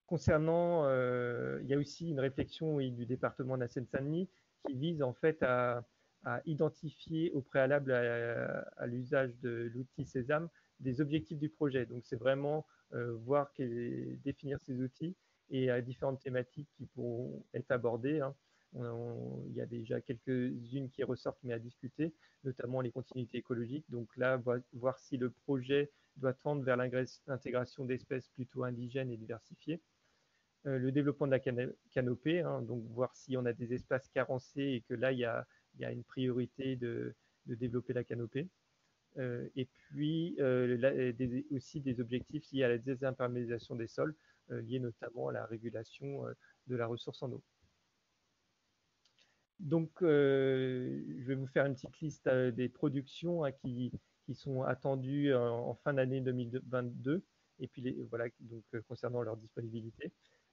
Concernant, il y a aussi une réflexion du département de la Seine-Saint-Denis qui vise en fait à identifier au préalable à l'usage de l'outil Sésame des objectifs du projet. Donc c'est vraiment voir définir ces outils et à différentes thématiques qui pourront être abordées. Il y a déjà quelques-unes qui ressortent mais à discuter, notamment les continuités écologiques. Donc là, voir si le projet doit tendre vers l'intégration d'espèces plutôt indigènes et diversifiées. Le développement de la canopée, donc voir si on a des espaces carencés et que là, il y a une priorité de développer la canopée. Et puis aussi des objectifs liés à la désimperméabilisation des sols, liés notamment à la régulation de la ressource en eau. Donc, je vais vous faire une petite liste des productions qui sont attendues en fin d'année 2022, et puis voilà, donc, concernant leur disponibilité.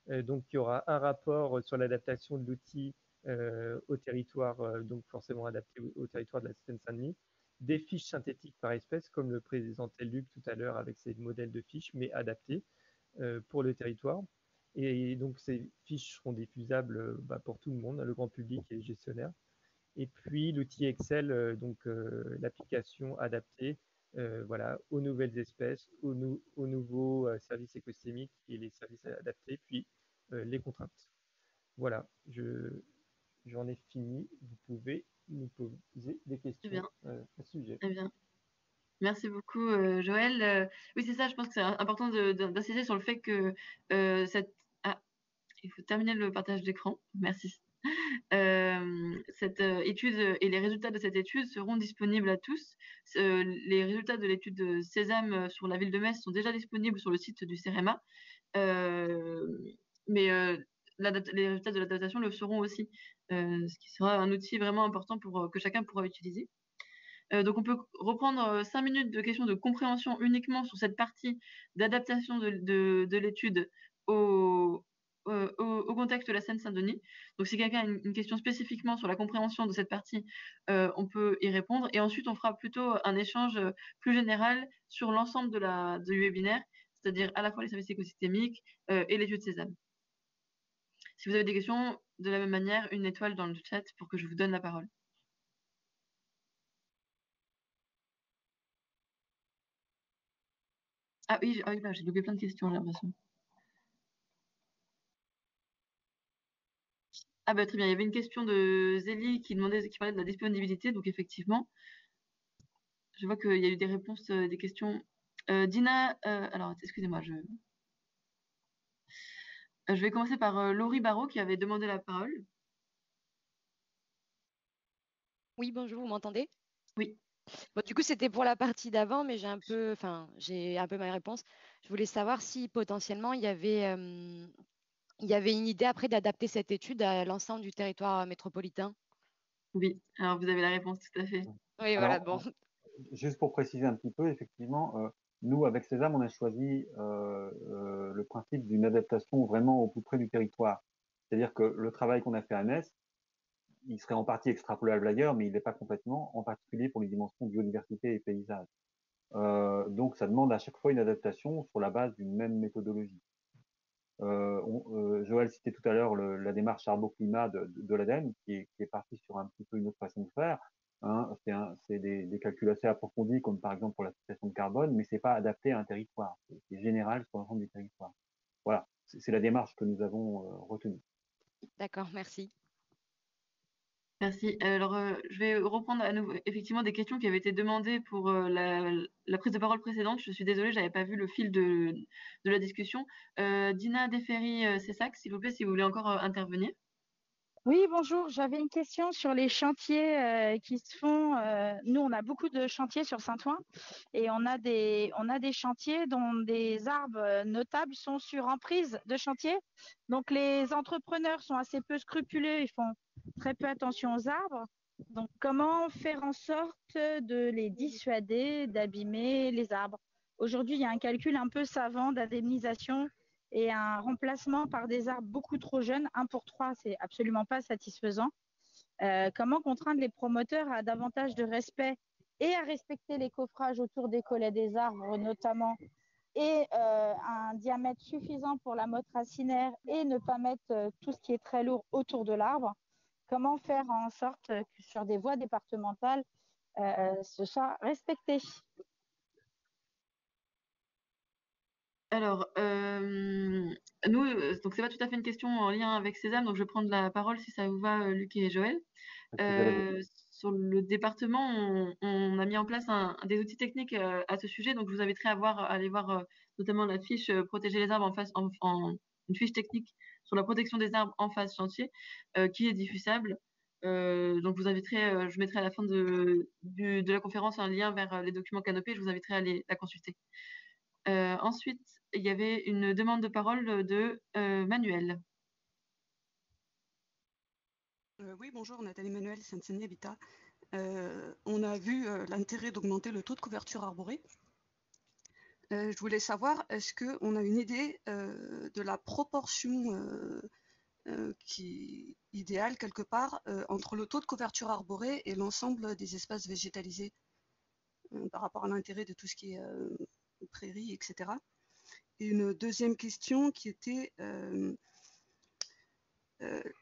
Donc, il y aura un rapport sur l'adaptation de l'outil au territoire, donc forcément adapté au territoire de la Seine-Saint-Denis, des fiches synthétiques par espèce, comme le présentait Luc tout à l'heure avec ses modèles de fiches, mais adaptés pour le territoire. Et donc, ces fiches seront diffusables pour tout le monde, le grand public et les gestionnaires. Et puis, l'outil Excel, l'application adaptée voilà, aux nouvelles espèces, aux nouveaux services écosystémiques et les services adaptés, puis les contraintes. Voilà, j'en ai fini. Vous pouvez nous poser des questions à ce sujet. Très bien. Merci beaucoup, Joël. Oui, c'est ça, je pense que c'est important d'insister sur le fait que il faut terminer le partage d'écran. Merci. Cette étude et les résultats de cette étude seront disponibles à tous. Les résultats de l'étude de Sésame sur la ville de Metz sont déjà disponibles sur le site du CEREMA, mais les résultats de l'adaptation le seront aussi, ce qui sera un outil vraiment important que chacun pourra utiliser. Donc on peut reprendre 5 minutes de questions de compréhension uniquement sur cette partie d'adaptation de l'étude au contexte de la Seine-Saint-Denis. Donc si quelqu'un a une question spécifiquement sur la compréhension de cette partie, on peut y répondre. Et ensuite, on fera plutôt un échange plus général sur l'ensemble du webinaire, c'est-à-dire à la fois les services écosystémiques et l'étude Sésame. Si vous avez des questions, de la même manière, une étoile dans le chat pour que je vous donne la parole. Ah oui, j'ai loupé plein de questions, j'ai l'impression. Ah bah très bien, il y avait une question de Zélie qui parlait de la disponibilité, donc effectivement, je vois qu'il y a eu des réponses, des questions. Dina, alors excusez-moi, je vais commencer par Laurie Barrault qui avait demandé la parole. Oui, bonjour, vous m'entendez? Oui. Bon, du coup, c'était pour la partie d'avant, mais j'ai un peu ma réponse. Je voulais savoir si potentiellement il y avait une idée après d'adapter cette étude à l'ensemble du territoire métropolitain. Oui, alors vous avez la réponse, tout à fait. Oui, Alors, voilà, bon. juste pour préciser un petit peu, effectivement, nous, avec Sésame, on a choisi le principe d'une adaptation vraiment au plus près du territoire. C'est-à-dire que le travail qu'on a fait à Metz, il serait en partie extrapolable ailleurs, mais il n'est pas complètement, en particulier pour les dimensions biodiversité et paysage. Donc, ça demande à chaque fois une adaptation sur la base d'une même méthodologie. Joël citait tout à l'heure la démarche Arbo-Climat de l'ADEME, qui est partie sur un petit peu une autre façon de faire. Hein, c'est des calculs assez approfondis, comme par exemple pour la fixation de carbone, mais c'est pas adapté à un territoire. C'est général sur l'ensemble du territoire. Voilà, c'est la démarche que nous avons retenue. D'accord, merci. Merci. Alors, je vais reprendre à nouveau effectivement des questions qui avaient été demandées pour la prise de parole précédente. Je suis désolée, je n'avais pas vu le fil de la discussion. Dina Deferry-Cessac, s'il vous plaît, si vous voulez encore intervenir. Oui, bonjour. J'avais une question sur les chantiers qui se font. Nous, on a beaucoup de chantiers sur Saint-Ouen et on a des chantiers dont des arbres notables sont sur emprise de chantier. Donc, les entrepreneurs sont assez peu scrupuleux, ils font très peu attention aux arbres. Donc, comment faire en sorte de les dissuader d'abîmer les arbres? Aujourd'hui, il y a un calcul un peu savant d'indemnisation et un remplacement par des arbres beaucoup trop jeunes, 1 pour 3, c'est absolument pas satisfaisant. Comment contraindre les promoteurs à davantage de respect et à respecter les coffrages autour des collets des arbres notamment, et un diamètre suffisant pour la motte racinaire et ne pas mettre tout ce qui est très lourd autour de l'arbre? Comment faire en sorte que sur des voies départementales, ce soit respecté? Alors, nous, donc c'est pas tout à fait une question en lien avec Sésame, donc je vais prendre la parole si ça vous va, Luc et Joël. Sur le département, on a mis en place des outils techniques à ce sujet, donc je vous inviterai à aller voir notamment la fiche Protéger les arbres une fiche technique sur la protection des arbres en phase chantier qui est diffusable. Donc je mettrai à la fin de la conférence un lien vers les documents Canopée, je vous inviterai à aller la consulter. Ensuite, il y avait une demande de parole de Manuel. Oui, bonjour, Nathalie Manuel, Seine-Saint-Denis Habitat. On a vu l'intérêt d'augmenter le taux de couverture arborée. Je voulais savoir, est-ce qu'on a une idée de la proportion qui idéale quelque part entre le taux de couverture arborée et l'ensemble des espaces végétalisés par rapport à l'intérêt de tout ce qui est prairies, etc. Et une deuxième question qui était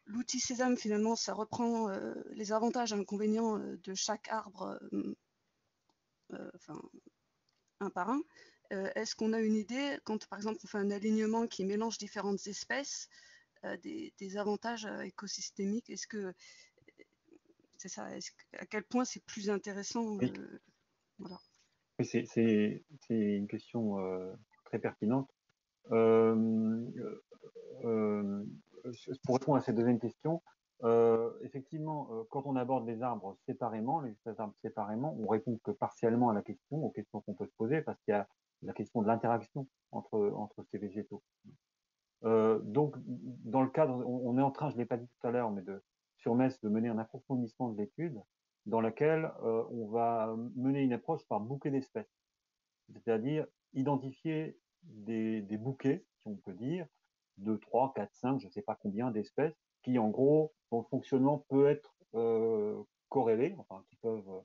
l'outil Sésame, finalement, ça reprend les avantages et inconvénients de chaque arbre, enfin, un par un. Est-ce qu'on a une idée, quand par exemple on fait un alignement qui mélange différentes espèces, des avantages écosystémiques? Est-ce que c'est ça, à quel point c'est plus intéressant Oui, voilà. oui, c'est une question très pertinente. Euh, euh, pour répondre à cette deuxième question, effectivement, quand on aborde les arbres séparément, les espèces d'arbres séparément, on répond que partiellement à la question, aux questions qu'on peut se poser, parce qu'il y a la question de l'interaction entre ces végétaux. Donc, dans le cadre, on est en train, je ne l'ai pas dit tout à l'heure, mais sur MES, de mener un approfondissement de l'étude dans laquelle on va mener une approche par bouquet d'espèces, c'est-à-dire identifier des bouquets, si on peut dire, 2, 3, 4, 5, je ne sais pas combien d'espèces, qui en gros, dont le fonctionnement peut être corrélé, enfin qui peuvent,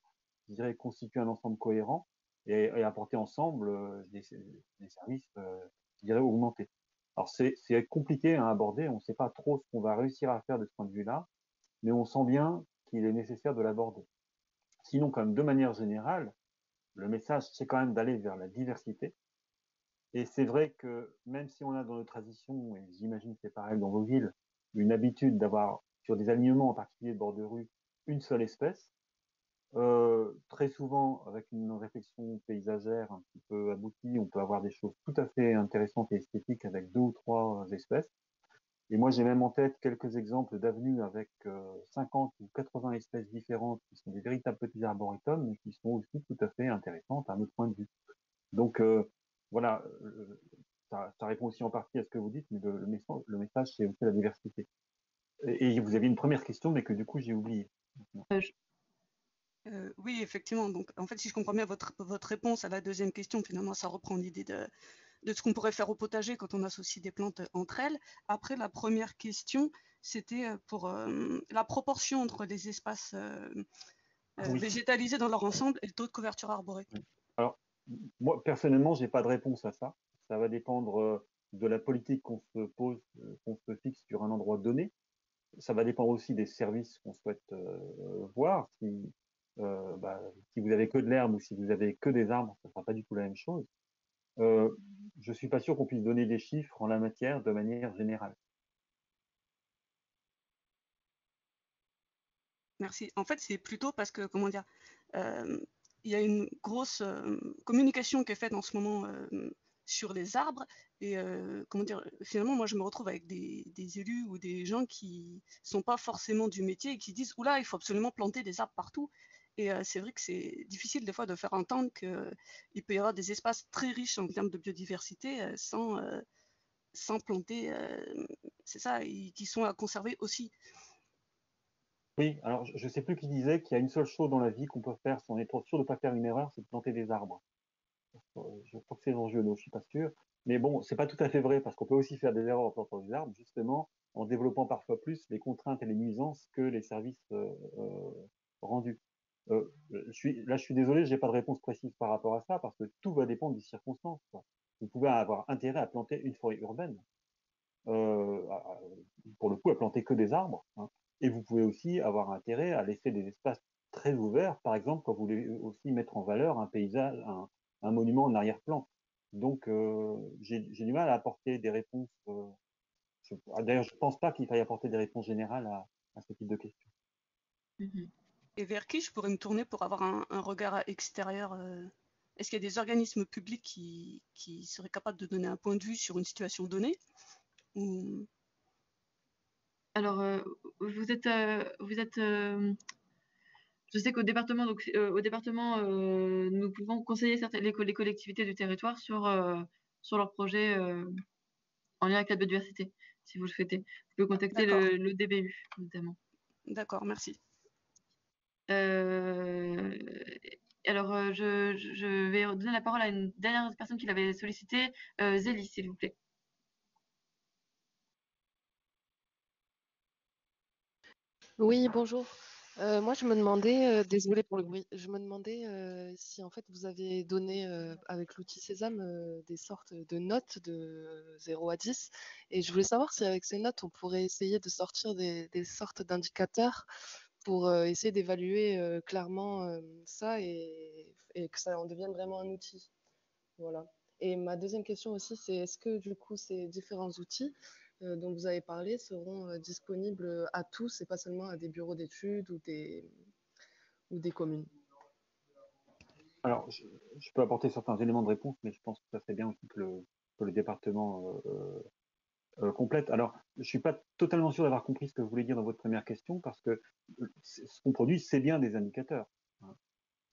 je dirais, constituer un ensemble cohérent et apporter ensemble des services, je dirais, augmentés. Alors c'est compliqué à aborder, on ne sait pas trop ce qu'on va réussir à faire de ce point de vue-là, mais on sent bien qu'il est nécessaire de l'aborder. Sinon, quand même, de manière générale, le message, c'est quand même d'aller vers la diversité. Et c'est vrai que même si on a dans nos traditions, et j'imagine que c'est pareil dans vos villes, une habitude d'avoir sur des alignements, en particulier de bord de rue, une seule espèce, très souvent avec une réflexion paysagère un petit peu aboutie, on peut avoir des choses tout à fait intéressantes et esthétiques avec 2 ou 3 espèces. Et moi, j'ai même en tête quelques exemples d'avenues avec 50 ou 80 espèces différentes qui sont des véritables petits arboretums, mais qui sont aussi tout à fait intéressantes à notre point de vue. Donc, voilà, ça répond aussi en partie à ce que vous dites, mais le message, c'est aussi la diversité. Et vous aviez une première question, mais que du coup, j'ai oublié. Oui, effectivement. Donc, en fait, si je comprends bien votre réponse à la deuxième question, finalement, ça reprend l'idée de ce qu'on pourrait faire au potager quand on associe des plantes entre elles. Après, la première question, c'était pour la proportion entre les espaces Oui. végétalisés dans leur ensemble et le taux de couverture arborée. Alors, moi, personnellement, j'ai pas de réponse à ça. Ça va dépendre de la politique qu'on se pose, qu'on se fixe sur un endroit donné. Ça va dépendre aussi des services qu'on souhaite voir. Si vous avez que de l'herbe ou si vous avez que des arbres, ça sera pas du tout la même chose. Je suis pas sûr qu'on puisse donner des chiffres en la matière de manière générale. Merci. En fait, c'est plutôt parce que, comment dire, il y a une grosse communication qui est faite en ce moment sur les arbres. Et comment dire, finalement, moi, je me retrouve avec des élus ou des gens qui sont pas forcément du métier et qui disent, oula, il faut absolument planter des arbres partout. Et c'est vrai que c'est difficile des fois de faire entendre qu'il peut y avoir des espaces très riches en termes de biodiversité sans planter, c'est ça, et qui sont à conserver aussi. Oui, alors je ne sais plus qui disait qu'il y a une seule chose dans la vie qu'on peut faire si on est trop sûr de ne pas faire une erreur, c'est de planter des arbres. Je crois que c'est Jean Giono, je suis pas sûr. Mais bon, c'est pas tout à fait vrai parce qu'on peut aussi faire des erreurs en plantant des arbres, justement, en développant parfois plus les contraintes et les nuisances que les services rendus. Je suis désolé, j'ai pas de réponse précise par rapport à ça parce que tout va dépendre des circonstances, quoi. Vous pouvez avoir intérêt à planter une forêt urbaine, pour le coup, à planter que des arbres, hein. Et vous pouvez aussi avoir intérêt à laisser des espaces très ouverts, par exemple, quand vous voulez aussi mettre en valeur un paysage, un monument en arrière-plan. Donc, j'ai du mal à apporter des réponses. D'ailleurs, je ne pense pas qu'il faille apporter des réponses générales à ce type de questions. Et vers qui je pourrais me tourner pour avoir un regard extérieur Est-ce qu'il y a des organismes publics qui seraient capables de donner un point de vue sur une situation donnée ou... Alors, vous êtes, je sais qu'au département, nous pouvons conseiller les collectivités du territoire sur leurs projets en lien avec la biodiversité, si vous le souhaitez. Vous pouvez contacter D'accord. le DBU, notamment. D'accord, merci. Alors, je vais donner la parole à une dernière personne qui l'avait sollicité, Zélie, s'il vous plaît. Oui, bonjour. Moi, je me demandais, désolée pour le bruit, je me demandais si en fait vous avez donné avec l'outil Sésame des sortes de notes de 0 à 10. Et je voulais savoir si avec ces notes, on pourrait essayer de sortir des sortes d'indicateurs pour essayer d'évaluer clairement ça et que ça en devienne vraiment un outil. Voilà. Et ma deuxième question aussi, c'est est-ce que du coup ces différents outils dont vous avez parlé seront disponibles à tous et pas seulement à des bureaux d'études ou des communes? Alors, je peux apporter certains éléments de réponse, mais je pense que ça serait bien aussi que le département complète. Alors, je ne suis pas totalement sûr d'avoir compris ce que vous voulez dire dans votre première question, parce que ce qu'on produit, c'est bien des indicateurs. Hein.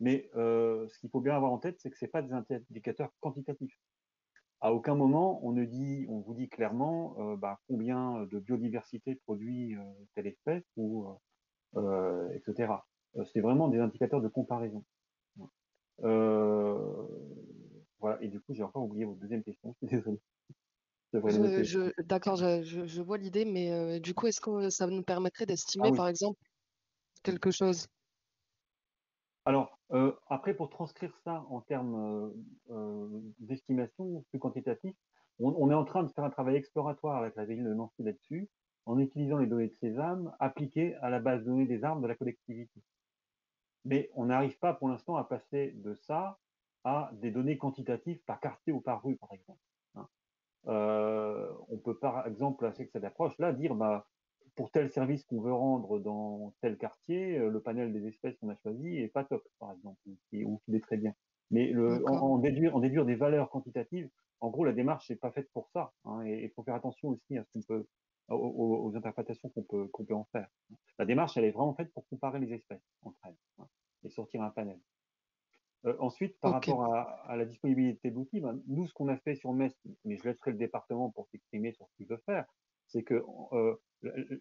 Mais ce qu'il faut bien avoir en tête, c'est que ce n'est pas des indicateurs quantitatifs. À aucun moment, on vous dit clairement combien de biodiversité produit telle espèce, etc. C'est vraiment des indicateurs de comparaison. Euh, voilà, et du coup, j'ai encore oublié votre deuxième question, je suis désolé. Je devrais le noter. D'accord, je vois l'idée, mais du coup, est-ce que ça nous permettrait Ah d'estimer, oui. par exemple, quelque chose? Alors, après, pour transcrire ça en termes d'estimation plus quantitatif, on est en train de faire un travail exploratoire avec la ville de Nancy là-dessus, en utilisant les données de Sésame appliquées à la base de données des arbres de la collectivité. Mais on n'arrive pas pour l'instant à passer de ça à des données quantitatives par quartier ou par rue, par exemple. Hein. On peut par exemple, avec cette approche-là, dire pour tel service qu'on veut rendre dans tel quartier, le panel des espèces qu'on a choisi est pas top, par exemple, ou qu'il est très bien. Mais en déduire des valeurs quantitatives, en gros, la démarche n'est pas faite pour ça. Hein, et il faut faire attention aussi à ce qu'on peut, aux interprétations qu'on peut en faire. La démarche, elle est vraiment faite pour comparer les espèces entre elles, hein, et sortir un panel. Ensuite, par rapport à la disponibilité d'outils, nous, ce qu'on a fait sur MES, mais je laisserai le département pour s'exprimer sur ce qu'il veut faire, c'est que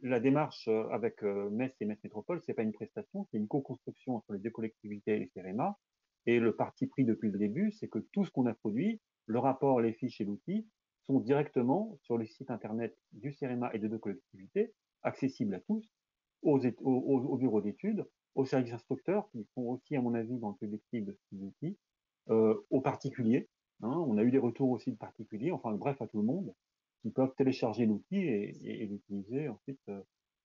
la démarche avec MES et MES Métropole, c'est pas une prestation, c'est une co-construction entre les deux collectivités et CEREMA. Et le parti pris depuis le début, c'est que tout ce qu'on a produit, le rapport, les fiches et l'outil, sont directement sur les sites internet du CEREMA et de deux collectivités, accessibles à tous, aux bureaux d'études, aux services instructeurs, qui sont aussi, à mon avis, dans le public cible de ces outils, aux particuliers. Hein, on a eu des retours aussi de particuliers, enfin bref, à tout le monde, qui peuvent télécharger l'outil et l'utiliser ensuite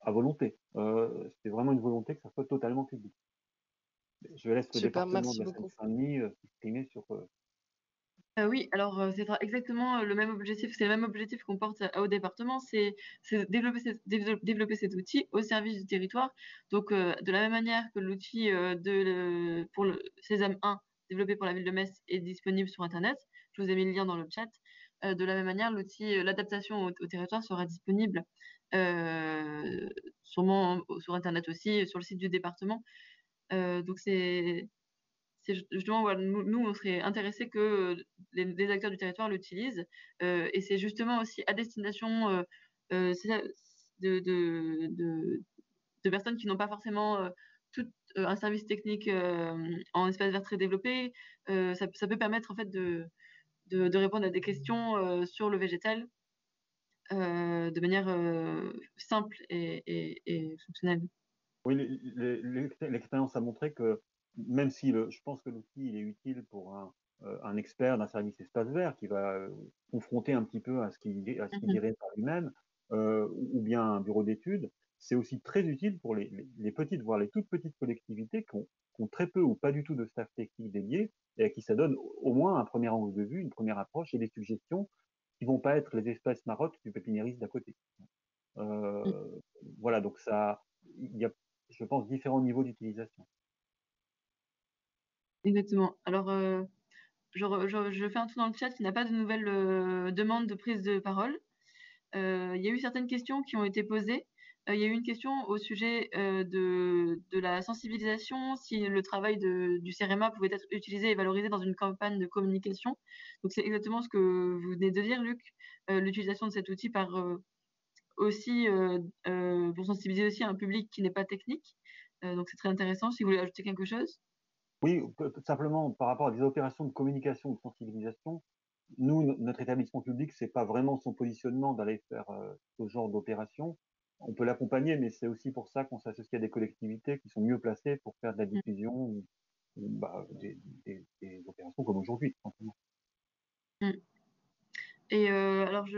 à volonté. C'est vraiment une volonté que ça soit totalement public. Je laisse le Super, département merci de la beaucoup. Seine-Saint-Denis s'exprimer sur. Oui, alors c'est exactement le même objectif, c'est le même objectif qu'on porte au département, c'est développer cet outil au service du territoire. Donc, de la même manière que l'outil pour le Sésame 1 développé pour la ville de Metz est disponible sur Internet, je vous ai mis le lien dans le chat. De la même manière, l'outil, l'adaptation au territoire sera disponible sûrement sur Internet aussi, sur le site du département. Donc c'est justement, voilà, nous, on serait intéressés que les acteurs du territoire l'utilisent. Et c'est justement aussi à destination de personnes qui n'ont pas forcément tout un service technique en espace vert très développé. Ça peut permettre en fait de répondre à des questions sur le végétal de manière simple et fonctionnelle. Oui, l'expérience a montré que même si je pense que l'outil il est utile pour un expert d'un service espace vert qui va confronter un petit peu à ce qu'il dirait par lui-même, ou bien un bureau d'études, c'est aussi très utile pour les petites, voire les toutes petites collectivités qui ont très peu ou pas du tout de staff technique dédié et à qui ça donne au moins un premier angle de vue, une première approche et des suggestions qui vont pas être les espèces marottes du pépiniériste d'à côté. Voilà, donc il y a, je pense, différents niveaux d'utilisation. Exactement. Alors, je fais un tour dans le chat, il n'y a pas de nouvelles demandes de prise de parole. Il y a eu certaines questions qui ont été posées. Il y a eu une question au sujet de la sensibilisation, si le travail du CEREMA pouvait être utilisé et valorisé dans une campagne de communication. Donc c'est exactement ce que vous venez de dire, Luc, l'utilisation de cet outil aussi pour sensibiliser aussi un public qui n'est pas technique. Donc c'est très intéressant. Si vous voulez ajouter quelque chose. Oui, simplement par rapport à des opérations de communication ou de sensibilisation, nous, notre établissement public, c'est pas vraiment son positionnement d'aller faire ce genre d'opération. On peut l'accompagner, mais c'est aussi pour ça qu'on s'associe à des collectivités qui sont mieux placées pour faire de la diffusion ou des opérations comme aujourd'hui, tout simplement. Et alors,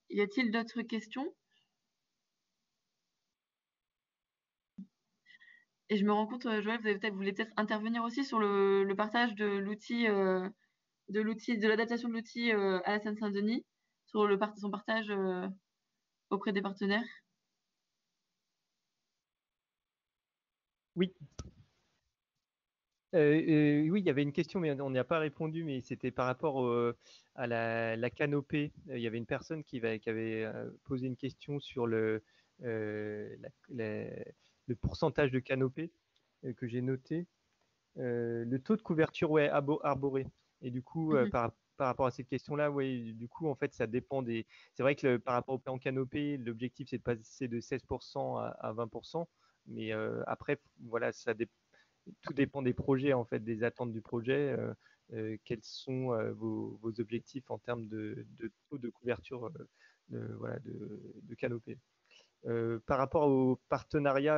y a-t-il d'autres questions? Et je me rends compte, Joël, vous voulez peut-être intervenir aussi sur le partage de l'outil, de l'adaptation de l'outil à la Seine-Saint-Denis, sur son partage auprès des partenaires. Oui. Oui, il y avait une question, mais on n'y a pas répondu, mais c'était par rapport à la canopée. Il y avait une personne qui avait posé une question sur le pourcentage de canopée que j'ai noté. Le taux de couverture arborée. Et du coup, par rapport à cette question-là, ouais, du coup, en fait, ça dépend des. C'est vrai que par rapport au plan canopée, l'objectif, c'est de passer de 16% à 20%. Mais après, voilà, tout dépend des projets, en fait, des attentes du projet. Quels sont vos objectifs en termes de taux de couverture voilà, de canopée. Par rapport au partenariat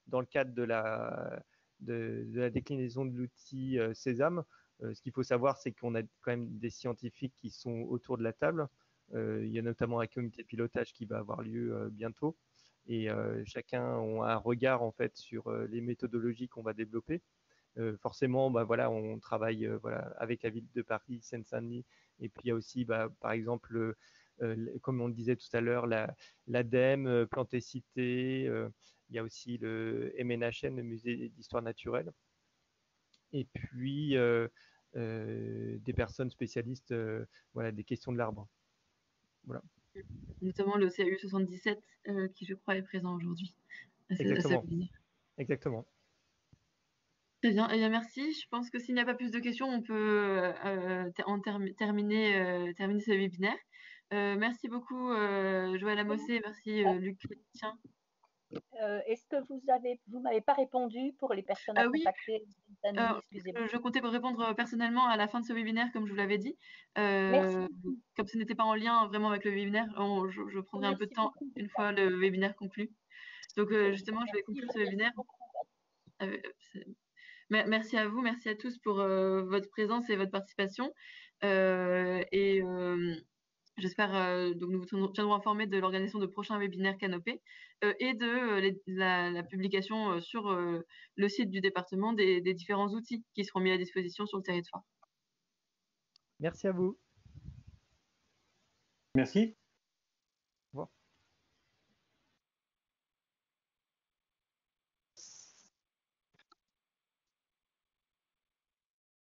dans le cadre de la déclinaison de l'outil Sésame, ce qu'il faut savoir, c'est qu'on a quand même des scientifiques qui sont autour de la table. Il y a notamment un comité de pilotage qui va avoir lieu bientôt. Et chacun a un regard en fait sur les méthodologies qu'on va développer. Forcément, bah, voilà, on travaille voilà, avec la ville de Paris, Seine-Saint-Denis, et puis il y a aussi, bah, par exemple, comme on le disait tout à l'heure, l'ADEME, Plantécité, il y a aussi le MNHN, le musée d'histoire naturelle, et puis des personnes spécialistes voilà, des questions de l'arbre. Voilà. Notamment le CAU 77 qui, je crois, est présent aujourd'hui. Exactement. Exactement. Très bien. Eh bien, merci. Je pense que s'il n'y a pas plus de questions, on peut terminer ce webinaire. Merci beaucoup, Joël Amossé. Merci, Luc Chrétien. Est-ce que vous m'avez pas répondu pour les personnes à contacter? Excusez-moi. Je comptais répondre personnellement à la fin de ce webinaire, comme je vous l'avais dit. Merci. Comme ce n'était pas en lien vraiment avec le webinaire, je prendrai un peu de temps une fois le webinaire conclu. Donc, justement, je vais conclure ce webinaire. Merci à vous, merci à tous pour votre présence et votre participation. J'espère, donc nous vous tiendrons informés de l'organisation de prochains webinaires Canopée et de la publication sur le site du département des différents outils qui seront mis à disposition sur le territoire. Merci à vous. Merci.